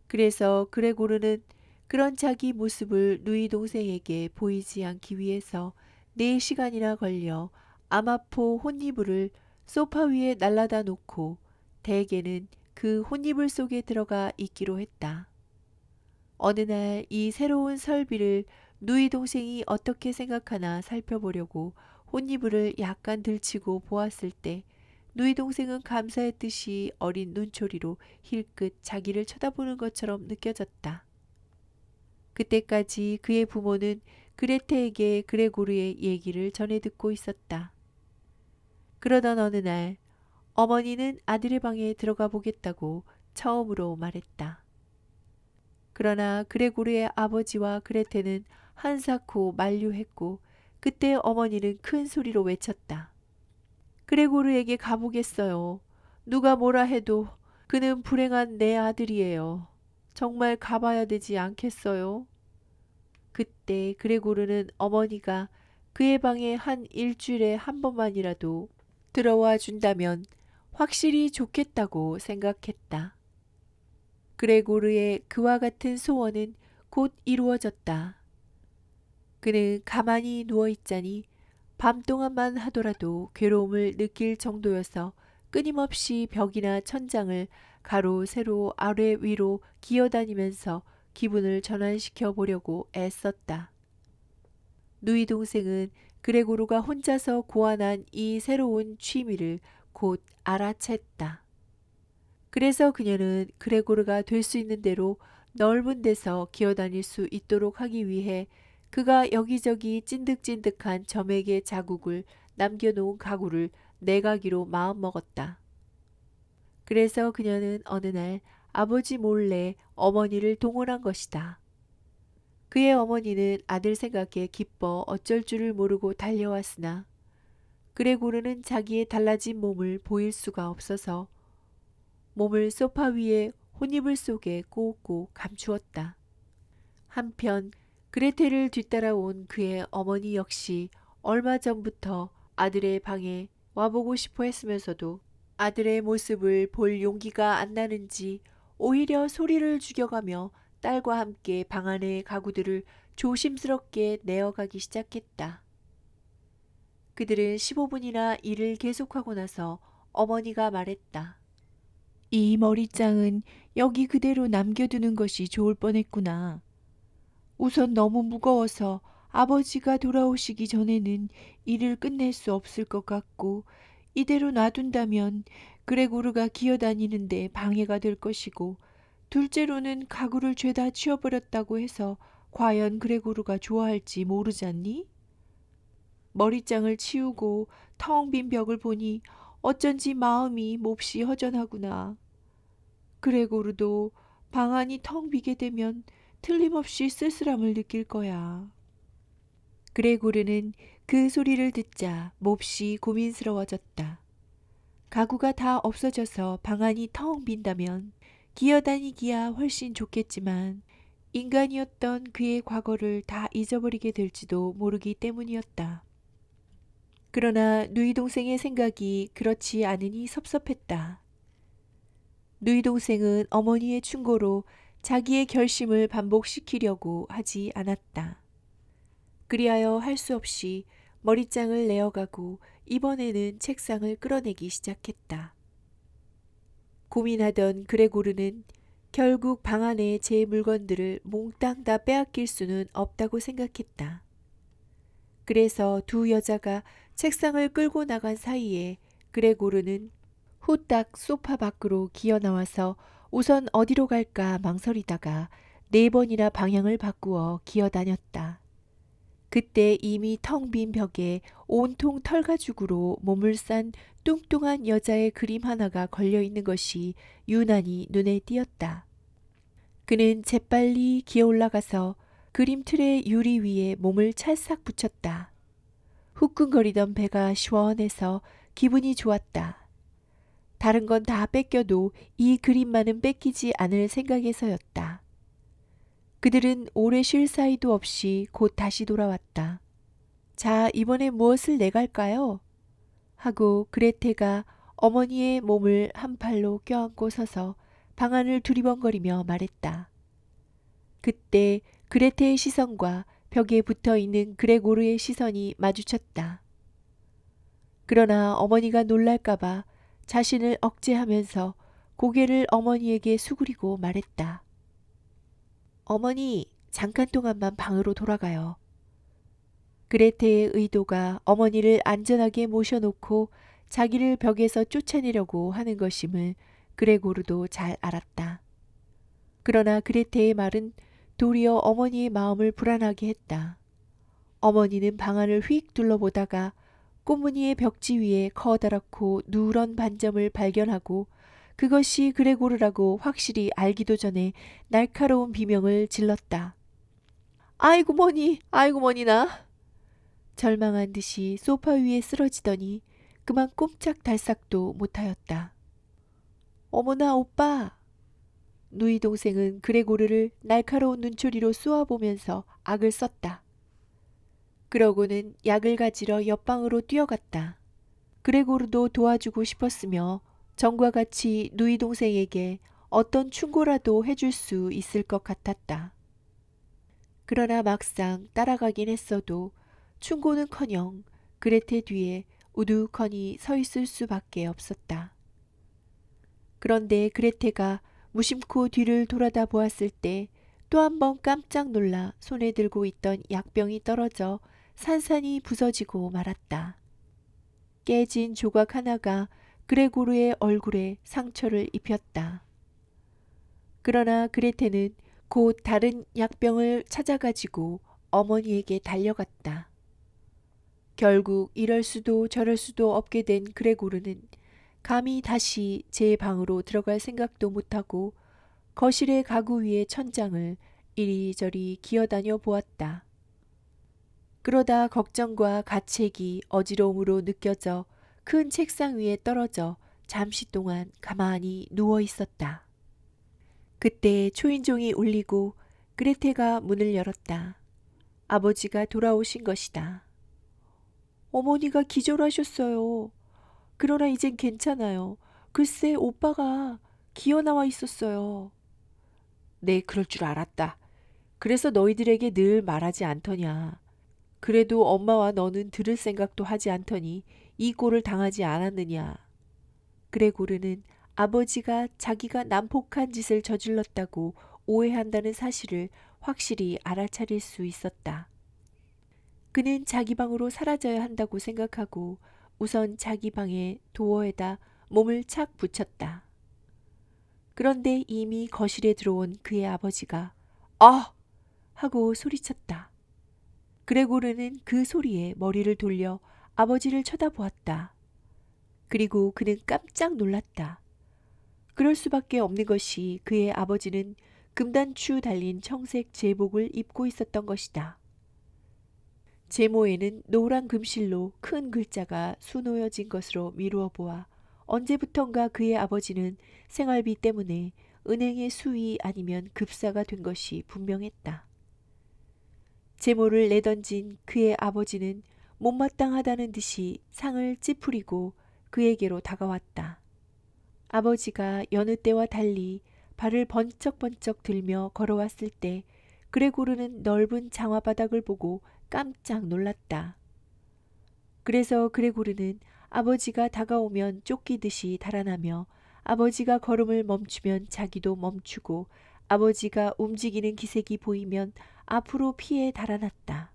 그래서 그레고르는 그런 자기 모습을 누이 동생에게 보이지 않기 위해서 4시간이나 걸려 아마포 혼이불을 소파 위에 날라다 놓고 대개는 그 혼이불 속에 들어가 있기로 했다. 어느 날 이 새로운 설비를 누이 동생이 어떻게 생각하나 살펴보려고 혼이불을 약간 들치고 보았을 때 누이 동생은 감사의 뜻이 어린 눈초리로 힐끗 자기를 쳐다보는 것처럼 느껴졌다. 그때까지 그의 부모는 그레테에게 그레고르의 얘기를 전해 듣고 있었다. 그러던 어느 날 어머니는 아들의 방에 들어가 보겠다고 처음으로 말했다. 그러나 그레고르의 아버지와 그레테는 한사코 만류했고 그때 어머니는 큰 소리로 외쳤다. 그레고르에게 가보겠어요. 누가 뭐라 해도 그는 불행한 내 아들이에요. 정말 가봐야 되지 않겠어요? 그때 그레고르는 어머니가 그의 방에 한 일주일에 한 번만이라도 들어와 준다면 확실히 좋겠다고 생각했다. 그레고르의 그와 같은 소원은 곧 이루어졌다. 그는 가만히 누워있자니 밤 동안만 하더라도 괴로움을 느낄 정도여서 끊임없이 벽이나 천장을 가로 세로 아래 위로 기어다니면서 기분을 전환시켜 보려고 애썼다. 누이 동생은 그레고르가 혼자서 고안한 이 새로운 취미를 곧 알아챘다. 그래서 그녀는 그레고르가 될 수 있는 대로 넓은 데서 기어다닐 수 있도록 하기 위해 그가 여기저기 찐득찐득한 점액의 자국을 남겨놓은 가구를 내가기로 마음먹었다. 그래서 그녀는 어느 날 아버지 몰래 어머니를 동원한 것이다. 그의 어머니는 아들 생각에 기뻐 어쩔 줄을 모르고 달려왔으나 그레고르는 자기의 달라진 몸을 보일 수가 없어서 몸을 소파 위에 혼이불 속에 꼭꼭 감추었다. 한편 그레테를 뒤따라온 그의 어머니 역시 얼마 전부터 아들의 방에 와보고 싶어 했으면서도 아들의 모습을 볼 용기가 안 나는지 오히려 소리를 죽여가며 딸과 함께 방 안의 가구들을 조심스럽게 내어가기 시작했다. 그들은 15분이나 일을 계속하고 나서 어머니가 말했다. 이 머리장은 여기 그대로 남겨두는 것이 좋을 뻔했구나. 우선 너무 무거워서 아버지가 돌아오시기 전에는 일을 끝낼 수 없을 것 같고 이대로 놔둔다면 그레고르가 기어다니는데 방해가 될 것이고 둘째로는 가구를 죄다 치워버렸다고 해서 과연 그레고르가 좋아할지 모르잖니? 머리장을 치우고 텅 빈 벽을 보니 어쩐지 마음이 몹시 허전하구나. 그레고르도 방 안이 텅 비게 되면 틀림없이 쓸쓸함을 느낄 거야. 그레고르는 그 소리를 듣자 몹시 고민스러워졌다. 가구가 다 없어져서 방 안이 텅 빈다면 기어다니기야 훨씬 좋겠지만 인간이었던 그의 과거를 다 잊어버리게 될지도 모르기 때문이었다. 그러나 누이 동생의 생각이 그렇지 않으니 섭섭했다. 누이 동생은 어머니의 충고로 자기의 결심을 반복시키려고 하지 않았다. 그리하여 할 수 없이 머리장을 내어가고 이번에는 책상을 끌어내기 시작했다. 고민하던 그레고르는 결국 방 안에 제 물건들을 몽땅 다 빼앗길 수는 없다고 생각했다. 그래서 두 여자가 책상을 끌고 나간 사이에 그레고르는 후딱 소파 밖으로 기어나와서 우선 어디로 갈까 망설이다가 4번이나 방향을 바꾸어 기어다녔다. 그때 이미 텅 빈 벽에 온통 털가죽으로 몸을 싼 뚱뚱한 여자의 그림 하나가 걸려있는 것이 유난히 눈에 띄었다. 그는 재빨리 기어 올라가서 그림 틀의 유리 위에 몸을 찰싹 붙였다. 후끈거리던 배가 시원해서 기분이 좋았다. 다른 건 다 뺏겨도 이 그림만은 뺏기지 않을 생각에서였다. 그들은 오래 쉴 사이도 없이 곧 다시 돌아왔다. 자, 이번에 무엇을 내갈까요? 하고 그레테가 어머니의 몸을 한 팔로 껴안고 서서 방안을 두리번거리며 말했다. 그때 그레테의 시선과 벽에 붙어있는 그레고르의 시선이 마주쳤다. 그러나 어머니가 놀랄까봐 자신을 억제하면서 고개를 어머니에게 수그리고 말했다. 어머니, 잠깐 동안만 방으로 돌아가요. 그레테의 의도가 어머니를 안전하게 모셔놓고 자기를 벽에서 쫓아내려고 하는 것임을 그레고르도 잘 알았다. 그러나 그레테의 말은 도리어 어머니의 마음을 불안하게 했다. 어머니는 방 안을 휙 둘러보다가 꽃무늬의 벽지 위에 커다랗고 누런 반점을 발견하고 그것이 그레고르라고 확실히 알기도 전에 날카로운 비명을 질렀다. 아이고 머니, 아이고 머니나. 절망한 듯이 소파 위에 쓰러지더니 그만 꼼짝달싹도 못하였다. 어머나 오빠. 누이 동생은 그레고르를 날카로운 눈초리로 쏘아보면서 악을 썼다. 그러고는 약을 가지러 옆방으로 뛰어갔다. 그레고르도 도와주고 싶었으며 전과 같이 누이 동생에게 어떤 충고라도 해줄 수 있을 것 같았다. 그러나 막상 따라가긴 했어도 충고는커녕 그레테 뒤에 우두커니 서 있을 수밖에 없었다. 그런데 그레테가 무심코 뒤를 돌아다 보았을 때 또 한 번 깜짝 놀라 손에 들고 있던 약병이 떨어져 산산이 부서지고 말았다. 깨진 조각 하나가 그레고르의 얼굴에 상처를 입혔다. 그러나 그레테는 곧 다른 약병을 찾아가지고 어머니에게 달려갔다. 결국 이럴 수도 저럴 수도 없게 된 그레고르는 감히 다시 제 방으로 들어갈 생각도 못하고 거실의 가구 위의 천장을 이리저리 기어다녀 보았다. 그러다 걱정과 가책이 어지러움으로 느껴져 큰 책상 위에 떨어져 잠시 동안 가만히 누워 있었다. 그때 초인종이 울리고 그레테가 문을 열었다. 아버지가 돌아오신 것이다. 어머니가 기절하셨어요. 그러나 이젠 괜찮아요. 글쎄 오빠가 기어 나와 있었어요. 네, 그럴 줄 알았다. 그래서 너희들에게 늘 말하지 않더냐. 그래도 엄마와 너는 들을 생각도 하지 않더니 이 꼴을 당하지 않았느냐. 그레고르는 아버지가 자기가 난폭한 짓을 저질렀다고 오해한다는 사실을 확실히 알아차릴 수 있었다. 그는 자기 방으로 사라져야 한다고 생각하고 우선 자기 방의 도어에다 몸을 착 붙였다. 그런데 이미 거실에 들어온 그의 아버지가 아! 하고 소리쳤다. 그레고르는 그 소리에 머리를 돌려 아버지를 쳐다보았다. 그리고 그는 깜짝 놀랐다. 그럴 수밖에 없는 것이 그의 아버지는 금단추 달린 청색 제복을 입고 있었던 것이다. 제모에는 노란 금실로 큰 글자가 수놓여진 것으로 미루어 보아 언제부턴가 그의 아버지는 생활비 때문에 은행의 수위 아니면 급사가 된 것이 분명했다. 제모를 내던진 그의 아버지는 못마땅하다는 듯이 상을 찌푸리고 그에게로 다가왔다. 아버지가 여느 때와 달리 발을 번쩍번쩍 들며 걸어왔을 때 그레고르는 넓은 장화바닥을 보고 깜짝 놀랐다. 그래서 그레고르는 아버지가 다가오면 쫓기듯이 달아나며 아버지가 걸음을 멈추면 자기도 멈추고 아버지가 움직이는 기색이 보이면 앞으로 피해 달아났다.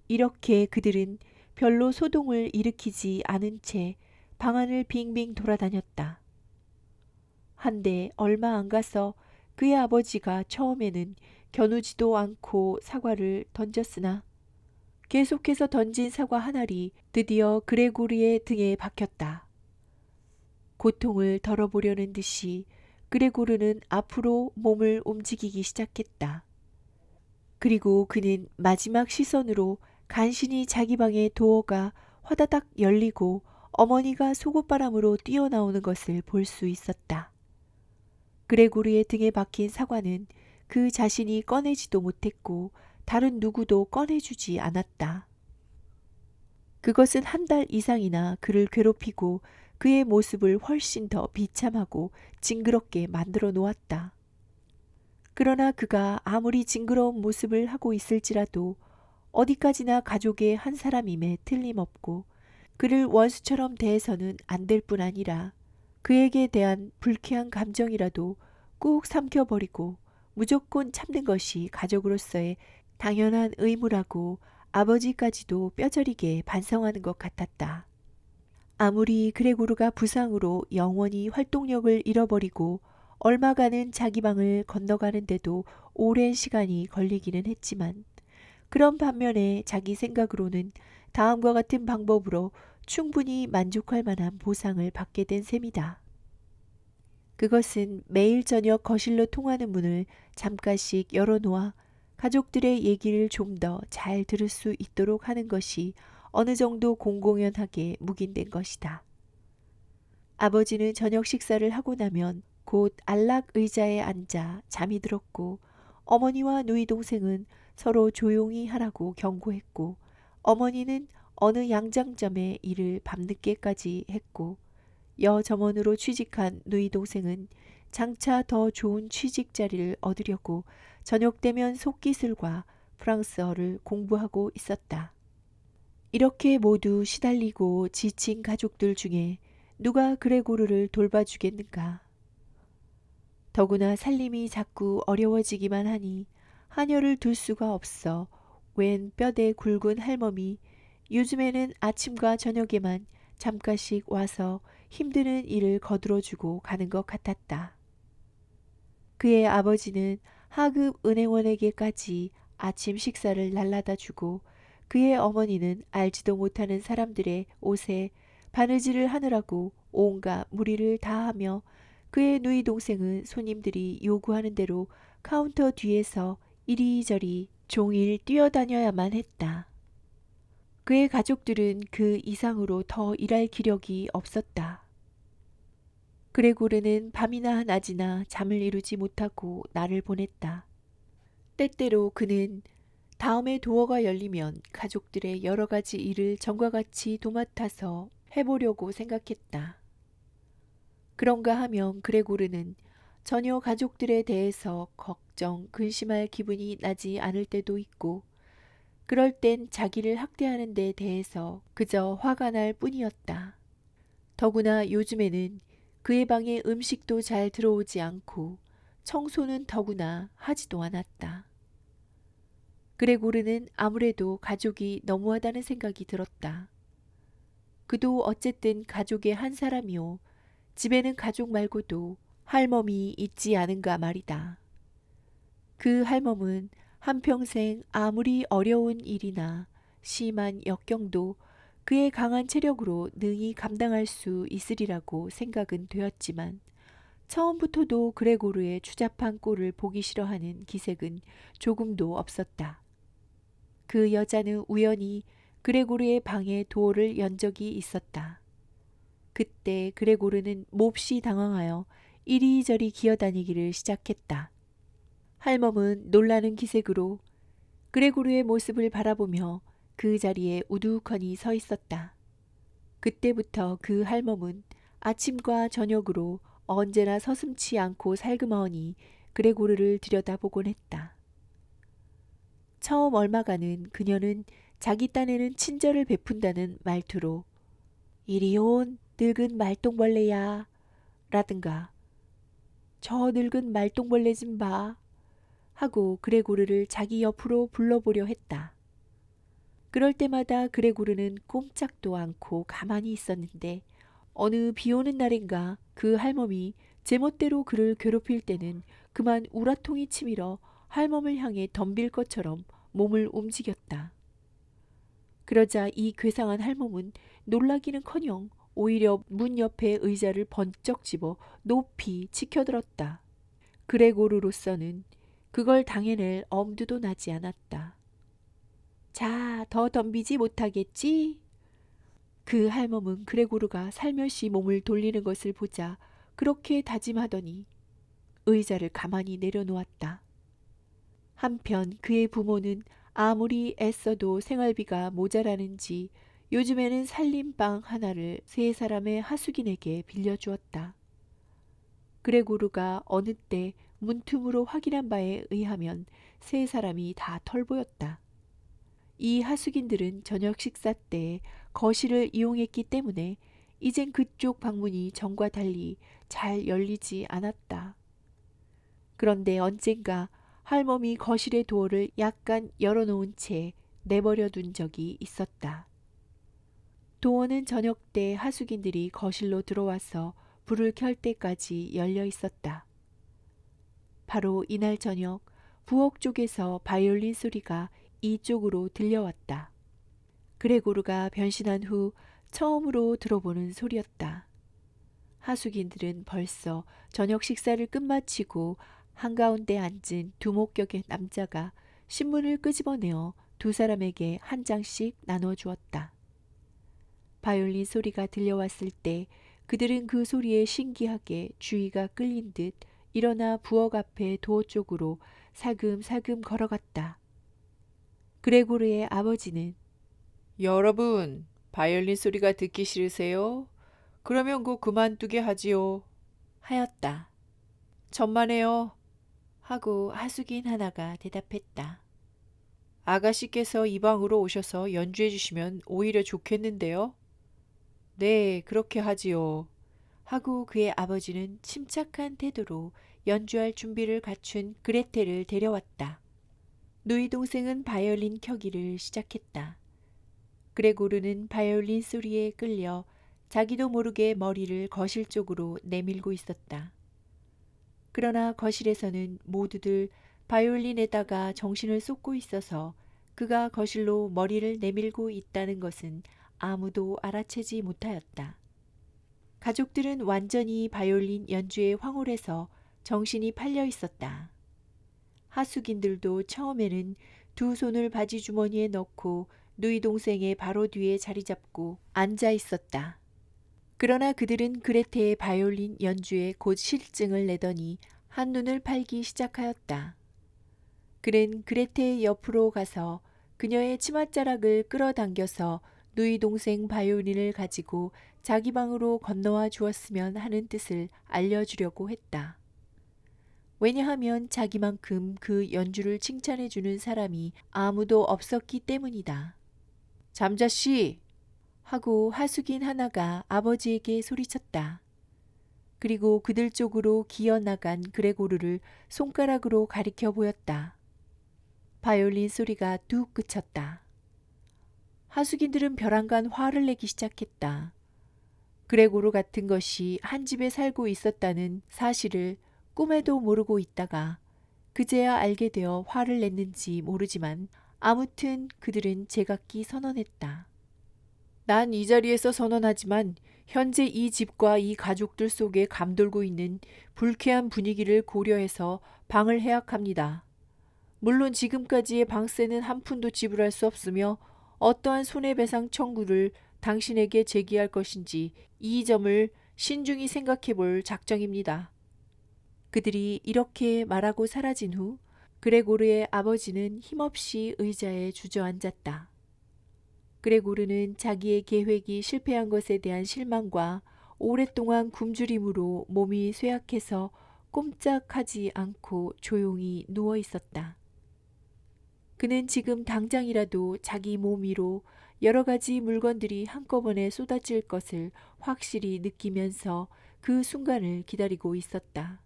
이렇게 그들은 별로 소동을 일으키지 않은 채 방 안을 빙빙 돌아다녔다. 한데 얼마 안 가서 그의 아버지가 처음에는 겨누지도 않고 사과를 던졌으나 계속해서 던진 사과 한 알이 드디어 그레고르의 등에 박혔다. 고통을 덜어보려는 듯이 그레고르는 앞으로 몸을 움직이기 시작했다. 그리고 그는 마지막 시선으로 간신히 자기 방의 도어가 화다닥 열리고 어머니가 속옷바람으로 뛰어나오는 것을 볼 수 있었다. 그레고르의 등에 박힌 사과는 그 자신이 꺼내지도 못했고 다른 누구도 꺼내주지 않았다. 그것은 한 달 이상이나 그를 괴롭히고 그의 모습을 훨씬 더 비참하고 징그럽게 만들어 놓았다. 그러나 그가 아무리 징그러운 모습을 하고 있을지라도 어디까지나 가족의 한 사람임에 틀림없고 그를 원수처럼 대해서는 안 될 뿐 아니라 그에게 대한 불쾌한 감정이라도 꾹 삼켜버리고 무조건 참는 것이 가족으로서의 당연한 의무라고 아버지까지도 뼈저리게 반성하는 것 같았다. 아무리 그레고르가 부상으로 영원히 활동력을 잃어버리고 얼마간은 자기 방을 건너가는데도 오랜 시간이 걸리기는 했지만 그런 반면에 자기 생각으로는 다음과 같은 방법으로 충분히 만족할 만한 보상을 받게 된 셈이다. 그것은 매일 저녁 거실로 통하는 문을 잠깐씩 열어놓아 가족들의 얘기를 좀 더 잘 들을 수 있도록 하는 것이 어느 정도 공공연하게 묵인된 것이다. 아버지는 저녁 식사를 하고 나면 곧 안락 의자에 앉아 잠이 들었고 어머니와 누이 동생은 서로 조용히 하라고 경고했고 어머니는 어느 양장점에 일을 밤늦게까지 했고 여점원으로 취직한 누이 동생은 장차 더 좋은 취직 자리를 얻으려고 저녁 되면 속기술과 프랑스어를 공부하고 있었다. 이렇게 모두 시달리고 지친 가족들 중에 누가 그레고르를 돌봐주겠는가. 더구나 살림이 자꾸 어려워지기만 하니 하녀를 둘 수가 없어 웬 뼈대 굵은 할멈이 요즘에는 아침과 저녁에만 잠깐씩 와서 힘드는 일을 거들어주고 가는 것 같았다. 그의 아버지는 하급 은행원에게까지 아침 식사를 날라다 주고 그의 어머니는 알지도 못하는 사람들의 옷에 바느질을 하느라고 온갖 무리를 다하며 그의 누이 동생은 손님들이 요구하는 대로 카운터 뒤에서 이리저리 종일 뛰어다녀야만 했다. 그의 가족들은 그 이상으로 더 일할 기력이 없었다. 그레고르는 밤이나 낮이나 잠을 이루지 못하고 날을 보냈다. 때때로 그는 다음에 도어가 열리면 가족들의 여러 가지 일을 전과 같이 도맡아서 해보려고 생각했다. 그런가 하면 그레고르는 전혀 가족들에 대해서 걱정, 근심할 기분이 나지 않을 때도 있고 그럴 땐 자기를 학대하는 데 대해서 그저 화가 날 뿐이었다. 더구나 요즘에는 그의 방에 음식도 잘 들어오지 않고 청소는 더구나 하지도 않았다. 그레고르는 아무래도 가족이 너무하다는 생각이 들었다. 그도 어쨌든 가족의 한 사람이요. 집에는 가족 말고도 할멈이 있지 않은가 말이다. 그 할멈은 한평생 아무리 어려운 일이나 심한 역경도 그의 강한 체력으로 능히 감당할 수 있으리라고 생각은 되었지만 처음부터도 그레고르의 추잡한 꼴을 보기 싫어하는 기색은 조금도 없었다. 그 여자는 우연히 그레고르의 방에 도어를 연 적이 있었다. 그때 그레고르는 몹시 당황하여 이리저리 기어다니기를 시작했다. 할멈은 놀라는 기색으로 그레고르의 모습을 바라보며 그 자리에 우두커니 서 있었다. 그때부터 그 할멈은 아침과 저녁으로 언제나 서슴지 않고 살그머니 그레고르를 들여다보곤 했다. 처음 얼마간은 그녀는 자기 딴에는 친절을 베푼다는 말투로 이리 온 늙은 말똥벌레야 라든가 저 늙은 말똥벌레 좀 봐 하고 그레고르를 자기 옆으로 불러보려 했다. 그럴 때마다 그레고르는 꼼짝도 않고 가만히 있었는데 어느 비오는 날인가 그 할멈이 제멋대로 그를 괴롭힐 때는 그만 우라통이 치밀어 할멈을 향해 덤빌 것처럼 몸을 움직였다. 그러자 이 괴상한 할멈은 놀라기는커녕 오히려 문 옆에 의자를 번쩍 집어 높이 치켜들었다. 그레고르로서는 그걸 당해낼 엄두도 나지 않았다. 자, 더 덤비지 못하겠지? 그 할멈은 그레고르가 살며시 몸을 돌리는 것을 보자 그렇게 다짐하더니 의자를 가만히 내려놓았다. 한편 그의 부모는 아무리 애써도 생활비가 모자라는지 요즘에는 살림방 하나를 세 사람의 하숙인에게 빌려주었다. 그레고르가 어느 때 문틈으로 확인한 바에 의하면 세 사람이 다 털보였다. 이 하숙인들은 저녁 식사 때 거실을 이용했기 때문에 이젠 그쪽 방문이 전과 달리 잘 열리지 않았다. 그런데 언젠가 할멈이 거실의 도어를 약간 열어놓은 채 내버려 둔 적이 있었다. 도어는 저녁 때 하숙인들이 거실로 들어와서 불을 켤 때까지 열려 있었다. 바로 이날 저녁 부엌 쪽에서 바이올린 소리가 이쪽으로 들려왔다. 그레고르가 변신한 후 처음으로 들어보는 소리였다. 하숙인들은 벌써 저녁 식사를 끝마치고 한가운데 앉은 두목격의 남자가 신문을 끄집어내어 두 사람에게 한 장씩 나눠주었다. 바이올린 소리가 들려왔을 때 그들은 그 소리에 신기하게 주의가 끌린 듯 일어나 부엌 앞에 도어 쪽으로 살금살금 걸어갔다. 그레고르의 아버지는 여러분, 바이올린 소리가 듣기 싫으세요? 그러면 그만두게 하지요. 하였다. 천만에요. 하고 하숙인 하나가 대답했다. 아가씨께서 이 방으로 오셔서 연주해 주시면 오히려 좋겠는데요. 네, 그렇게 하지요. 하고 그의 아버지는 침착한 태도로 연주할 준비를 갖춘 그레테를 데려왔다. 누이 동생은 바이올린 켜기를 시작했다. 그레고르는 바이올린 소리에 끌려 자기도 모르게 머리를 거실 쪽으로 내밀고 있었다. 그러나 거실에서는 모두들 바이올린에다가 정신을 쏟고 있어서 그가 거실로 머리를 내밀고 있다는 것은 아무도 알아채지 못하였다. 가족들은 완전히 바이올린 연주에 황홀해서 정신이 팔려 있었다. 하숙인들도 처음에는 두 손을 바지 주머니에 넣고 누이 동생의 바로 뒤에 자리 잡고 앉아 있었다. 그러나 그들은 그레테의 바이올린 연주에 곧 실증을 내더니 한눈을 팔기 시작하였다. 그는 그레테의 옆으로 가서 그녀의 치맛자락을 끌어당겨서 누이 동생 바이올린을 가지고 자기 방으로 건너와 주었으면 하는 뜻을 알려주려고 했다. 왜냐하면 자기만큼 그 연주를 칭찬해주는 사람이 아무도 없었기 때문이다. 잠자씨! 하고 하숙인 하나가 아버지에게 소리쳤다. 그리고 그들 쪽으로 기어나간 그레고르를 손가락으로 가리켜 보였다. 바이올린 소리가 뚝 그쳤다. 하숙인들은 벼랑간 화를 내기 시작했다. 그레고르 같은 것이 한 집에 살고 있었다는 사실을 꿈에도 모르고 있다가 그제야 알게 되어 화를 냈는지 모르지만 아무튼 그들은 제각기 선언했다. 난 이 자리에서 선언하지만 현재 이 집과 이 가족들 속에 감돌고 있는 불쾌한 분위기를 고려해서 방을 해약합니다. 물론 지금까지의 방세는 한 푼도 지불할 수 없으며 어떠한 손해배상 청구를 당신에게 제기할 것인지 이 점을 신중히 생각해 볼 작정입니다. 그들이 이렇게 말하고 사라진 후 그레고르의 아버지는 힘없이 의자에 주저앉았다. 그레고르는 자기의 계획이 실패한 것에 대한 실망과 오랫동안 굶주림으로 몸이 쇠약해서 꼼짝하지 않고 조용히 누워 있었다. 그는 지금 당장이라도 자기 몸 위로 여러 가지 물건들이 한꺼번에 쏟아질 것을 확실히 느끼면서 그 순간을 기다리고 있었다.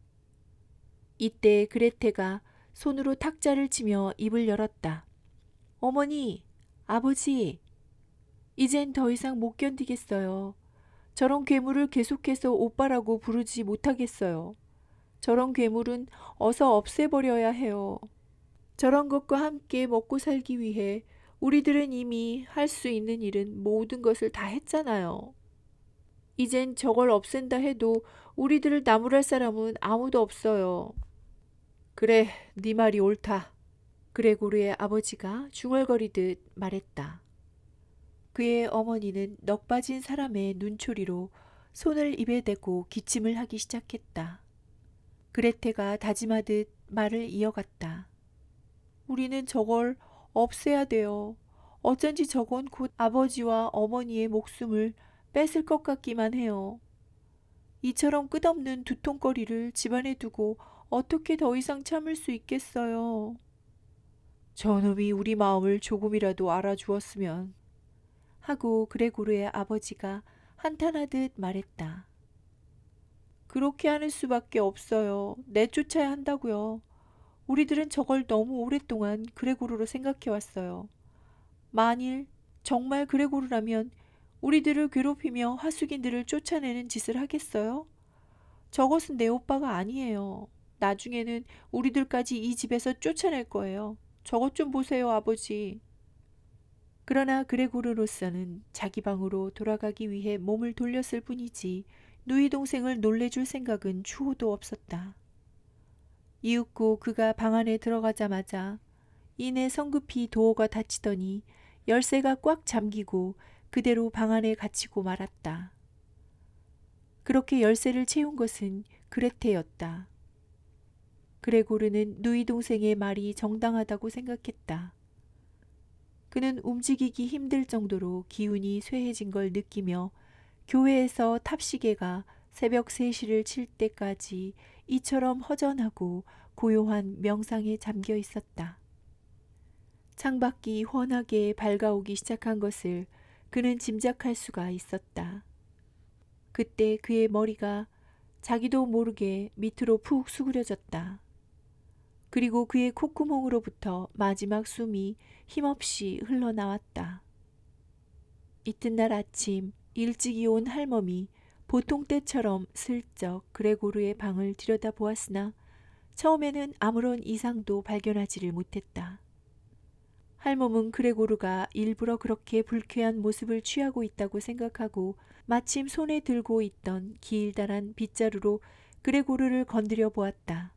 이때 그레테가 손으로 탁자를 치며 입을 열었다. 어머니, 아버지, 이젠 더 이상 못 견디겠어요. 저런 괴물을 계속해서 오빠라고 부르지 못하겠어요. 저런 괴물은 어서 없애버려야 해요. 저런 것과 함께 먹고 살기 위해 우리들은 이미 할 수 있는 일은 모든 것을 다 했잖아요. 이젠 저걸 없앤다 해도 우리들을 나무랄 사람은 아무도 없어요. 그래, 네 말이 옳다. 그레고르의 아버지가 중얼거리듯 말했다. 그의 어머니는 넋 빠진 사람의 눈초리로 손을 입에 대고 기침을 하기 시작했다. 그레테가 다짐하듯 말을 이어갔다. 우리는 저걸 없애야 돼요. 어쩐지 저건 곧 아버지와 어머니의 목숨을 뺏을 것 같기만 해요. 이처럼 끝없는 두통거리를 집안에 두고 어떻게 더 이상 참을 수 있겠어요. 저놈이 우리 마음을 조금이라도 알아주었으면. 하고 그레고르의 아버지가 한탄하듯 말했다. 그렇게 하는 수밖에 없어요. 내쫓아야 한다고요. 우리들은 저걸 너무 오랫동안 그레고르로 생각해왔어요. 만일 정말 그레고르라면 우리들을 괴롭히며 하숙인들을 쫓아내는 짓을 하겠어요? 저것은 내 오빠가 아니에요. 나중에는 우리들까지 이 집에서 쫓아낼 거예요. 저것 좀 보세요, 아버지. 그러나 그레고르로서는 자기 방으로 돌아가기 위해 몸을 돌렸을 뿐이지 누이 동생을 놀래줄 생각은 추호도 없었다. 이윽고 그가 방 안에 들어가자마자 이내 성급히 도어가 닫히더니 열쇠가 꽉 잠기고 그대로 방 안에 갇히고 말았다. 그렇게 열쇠를 채운 것은 그레테였다. 그레고르는 누이 동생의 말이 정당하다고 생각했다. 그는 움직이기 힘들 정도로 기운이 쇠해진 걸 느끼며 교회에서 탑시계가 새벽 3시를 칠 때까지 이처럼 허전하고 고요한 명상에 잠겨 있었다. 창밖이 환하게 밝아오기 시작한 것을 그는 짐작할 수가 있었다. 그때 그의 머리가 자기도 모르게 밑으로 푹 수그려졌다. 그리고 그의 콧구멍으로부터 마지막 숨이 힘없이 흘러나왔다. 이튿날 아침 일찍이 온 할멈이 보통 때처럼 슬쩍 그레고르의 방을 들여다보았으나 처음에는 아무런 이상도 발견하지를 못했다. 할멈은 그레고르가 일부러 그렇게 불쾌한 모습을 취하고 있다고 생각하고 마침 손에 들고 있던 길다란 빗자루로 그레고르를 건드려 보았다.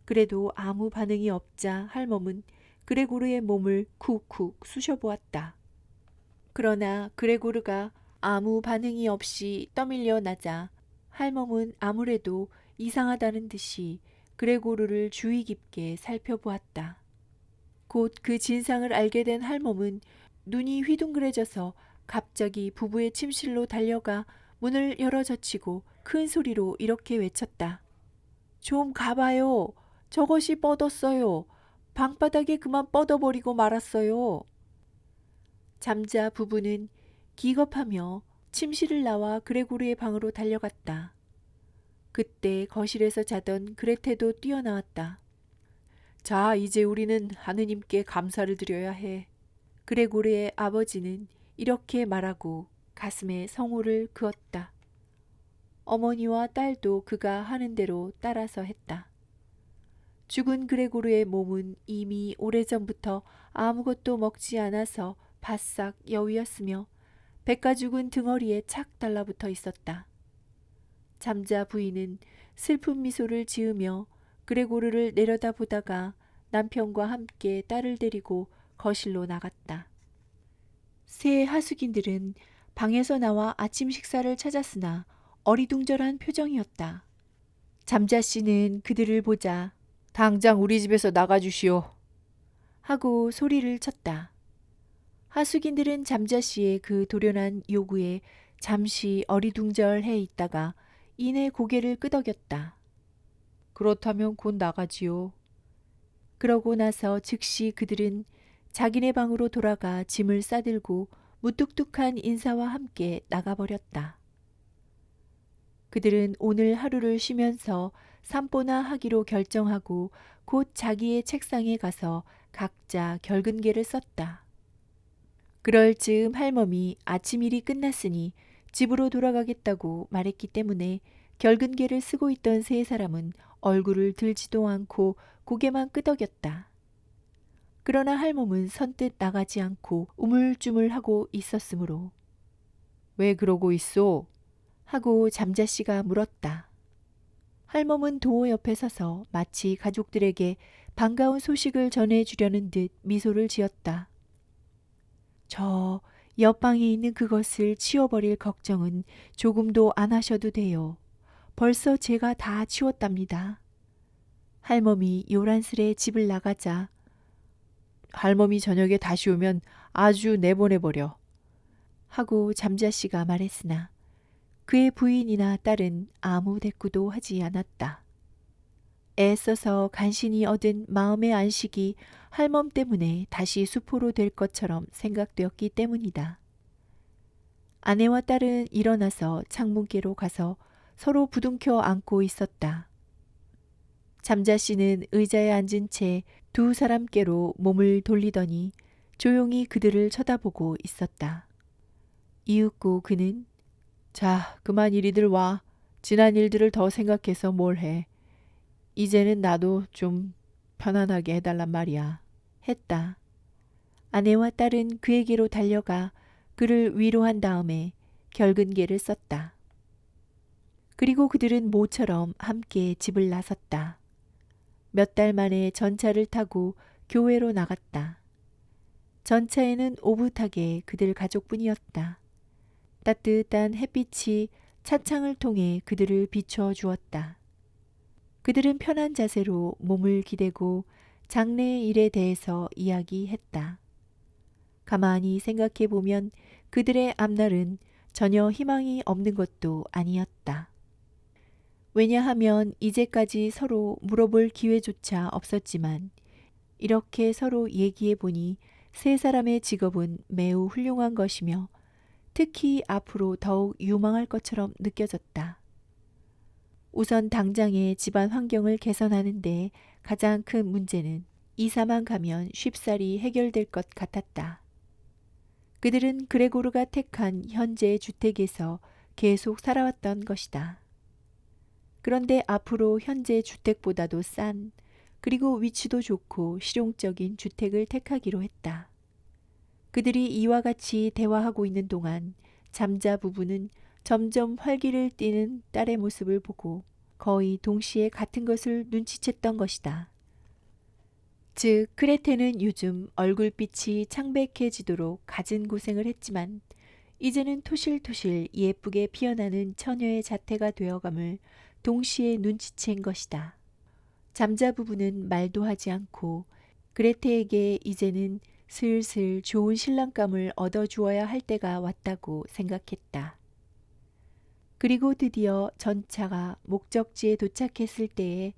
그래도 아무 반응이 없자 할멈은 그레고르의 몸을 쿡쿡 쑤셔보았다. 그러나 그레고르가 아무 반응이 없이 떠밀려 나자 할멈은 아무래도 이상하다는 듯이 그레고르를 주의 깊게 살펴보았다. 곧 그 진상을 알게 된 할멈은 눈이 휘둥그레져서 갑자기 부부의 침실로 달려가 문을 열어젖히고 큰 소리로 이렇게 외쳤다. 좀 가봐요. 저것이 뻗었어요. 방바닥에 그만 뻗어버리고 말았어요. 잠자 부부는 기겁하며 침실을 나와 그레고르의 방으로 달려갔다. 그때 거실에서 자던 그레테도 뛰어나왔다. 자, 이제 우리는 하느님께 감사를 드려야 해. 그레고르의 아버지는 이렇게 말하고 가슴에 성호를 그었다. 어머니와 딸도 그가 하는 대로 따라서 했다. 죽은 그레고르의 몸은 이미 오래전부터 아무것도 먹지 않아서 바싹 여위었으며 백가죽은 등허리에 착 달라붙어 있었다. 잠자 부인은 슬픈 미소를 지으며 그레고르를 내려다보다가 남편과 함께 딸을 데리고 거실로 나갔다. 세 하숙인들은 방에서 나와 아침 식사를 찾았으나 어리둥절한 표정이었다. 잠자 씨는 그들을 보자 당장 우리 집에서 나가주시오 하고 소리를 쳤다. 하숙인들은 잠자 씨의 그 도련한 요구에 잠시 어리둥절해 있다가 이내 고개를 끄덕였다. 그렇다면 곧 나가지요. 그러고 나서 즉시 그들은 자기네 방으로 돌아가 짐을 싸들고 무뚝뚝한 인사와 함께 나가버렸다. 그들은 오늘 하루를 쉬면서 산보나 하기로 결정하고 곧 자기의 책상에 가서 각자 결근계를 썼다. 그럴 즈음 할멈이 아침 일이 끝났으니 집으로 돌아가겠다고 말했기 때문에 결근계를 쓰고 있던 세 사람은 얼굴을 들지도 않고 고개만 끄덕였다. 그러나 할멈은 선뜻 나가지 않고 우물쭈물하고 있었으므로 왜 그러고 있소? 하고 잠자씨가 물었다. 할멈은 도어 옆에 서서 마치 가족들에게 반가운 소식을 전해주려는 듯 미소를 지었다. 저 옆방에 있는 그것을 치워버릴 걱정은 조금도 안 하셔도 돼요. 벌써 제가 다 치웠답니다. 할멈이 요란스레 집을 나가자 할멈이 저녁에 다시 오면 아주 내보내버려 하고 잠자씨가 말했으나 그의 부인이나 딸은 아무 대꾸도 하지 않았다. 애써서 간신히 얻은 마음의 안식이 할멈 때문에 다시 수포로 될 것처럼 생각되었기 때문이다. 아내와 딸은 일어나서 창문께로 가서 서로 부둥켜 안고 있었다. 잠자 씨는 의자에 앉은 채 두 사람께로 몸을 돌리더니 조용히 그들을 쳐다보고 있었다. 이윽고 그는 자, 그만 이리들 와. 지난 일들을 더 생각해서 뭘 해. 이제는 나도 좀 편안하게 해달란 말이야. 했다. 아내와 딸은 그에게로 달려가 그를 위로한 다음에 결근계를 썼다. 그리고 그들은 모처럼 함께 집을 나섰다. 몇 달 만에 전차를 타고 교회로 나갔다. 전차에는 오붓하게 그들 가족뿐이었다. 따뜻한 햇빛이 차창을 통해 그들을 비춰 주었다. 그들은 편한 자세로 몸을 기대고 장래의 일에 대해서 이야기했다. 가만히 생각해 보면 그들의 앞날은 전혀 희망이 없는 것도 아니었다. 왜냐하면 이제까지 서로 물어볼 기회조차 없었지만 이렇게 서로 얘기해 보니 세 사람의 직업은 매우 훌륭한 것이며 특히 앞으로 더욱 유망할 것처럼 느껴졌다. 우선 당장의 집안 환경을 개선하는데 가장 큰 문제는 이사만 가면 쉽사리 해결될 것 같았다. 그들은 그레고르가 택한 현재 주택에서 계속 살아왔던 것이다. 그런데 앞으로 현재 주택보다도 싼 그리고 위치도 좋고 실용적인 주택을 택하기로 했다. 그들이 이와 같이 대화하고 있는 동안 잠자 부부는 점점 활기를 띠는 딸의 모습을 보고 거의 동시에 같은 것을 눈치챘던 것이다. 즉 크레테는 요즘 얼굴빛이 창백해지도록 갖은 고생을 했지만 이제는 토실토실 예쁘게 피어나는 처녀의 자태가 되어감을 동시에 눈치챈 것이다. 잠자 부부는 말도 하지 않고 그레테에게 이제는 슬슬 좋은 신랑감을 얻어주어야 할 때가 왔다고 생각했다. 그리고 드디어 전차가 목적지에 도착했을 때에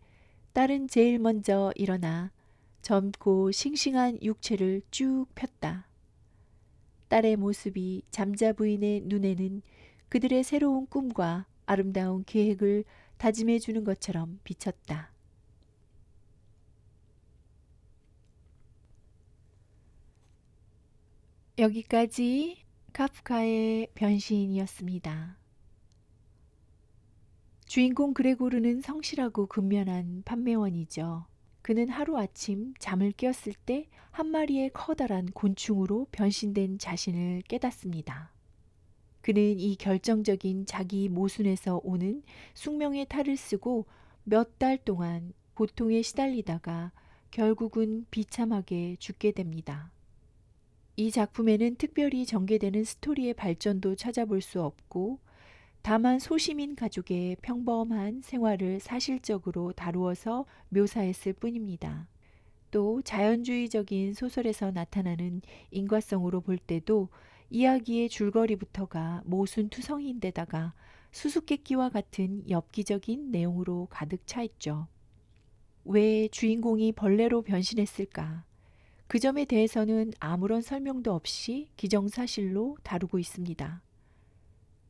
딸은 제일 먼저 일어나 젊고 싱싱한 육체를 쭉 폈다. 딸의 모습이 잠자 부인의 눈에는 그들의 새로운 꿈과 아름다운 계획을 다짐해 주는 것처럼 비쳤다. 여기까지 카프카의 변신이었습니다. 주인공 그레고르는 성실하고 근면한 판매원이죠. 그는 하루아침 잠을 깨었을 때 한 마리의 커다란 곤충으로 변신된 자신을 깨닫습니다. 그는 이 결정적인 자기 모순에서 오는 숙명의 탈을 쓰고 몇 달 동안 고통에 시달리다가 결국은 비참하게 죽게 됩니다. 이 작품에는 특별히 전개되는 스토리의 발전도 찾아볼 수 없고 다만 소시민 가족의 평범한 생활을 사실적으로 다루어서 묘사했을 뿐입니다. 또 자연주의적인 소설에서 나타나는 인과성으로 볼 때도 이야기의 줄거리부터가 모순투성이인데다가 수수께끼와 같은 엽기적인 내용으로 가득 차 있죠. 왜 주인공이 벌레로 변신했을까? 그 점에 대해서는 아무런 설명도 없이 기정사실로 다루고 있습니다.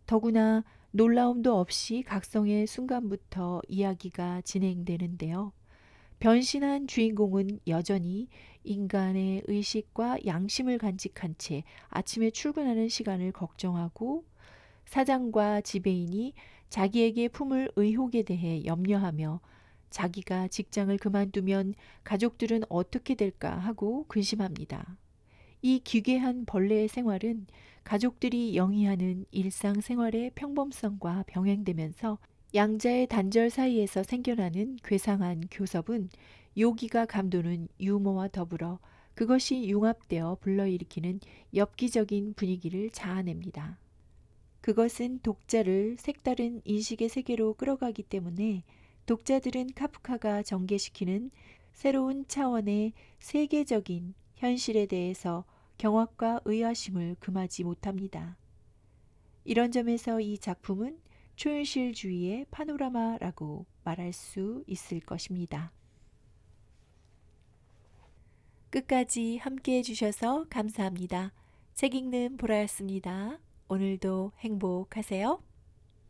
더구나 놀라움도 없이 각성의 순간부터 이야기가 진행되는데요. 변신한 주인공은 여전히 인간의 의식과 양심을 간직한 채 아침에 출근하는 시간을 걱정하고 사장과 지배인이 자기에게 품을 의혹에 대해 염려하며 자기가 직장을 그만두면 가족들은 어떻게 될까 하고 근심합니다. 이 기괴한 벌레의 생활은 가족들이 영위하는 일상생활의 평범성과 병행되면서 양자의 단절 사이에서 생겨나는 괴상한 교섭은 요기가 감도는 유머와 더불어 그것이 융합되어 불러일으키는 엽기적인 분위기를 자아냅니다. 그것은 독자를 색다른 인식의 세계로 끌어가기 때문에 독자들은 카프카가 전개시키는 새로운 차원의 세계적인 현실에 대해서 경악과 의아심을 금하지 못합니다. 이런 점에서 이 작품은 초현실주의의 파노라마라고 말할 수 있을 것입니다. 끝까지 함께 해주셔서 감사합니다. 책 읽는 보라였습니다. 오늘도 행복하세요.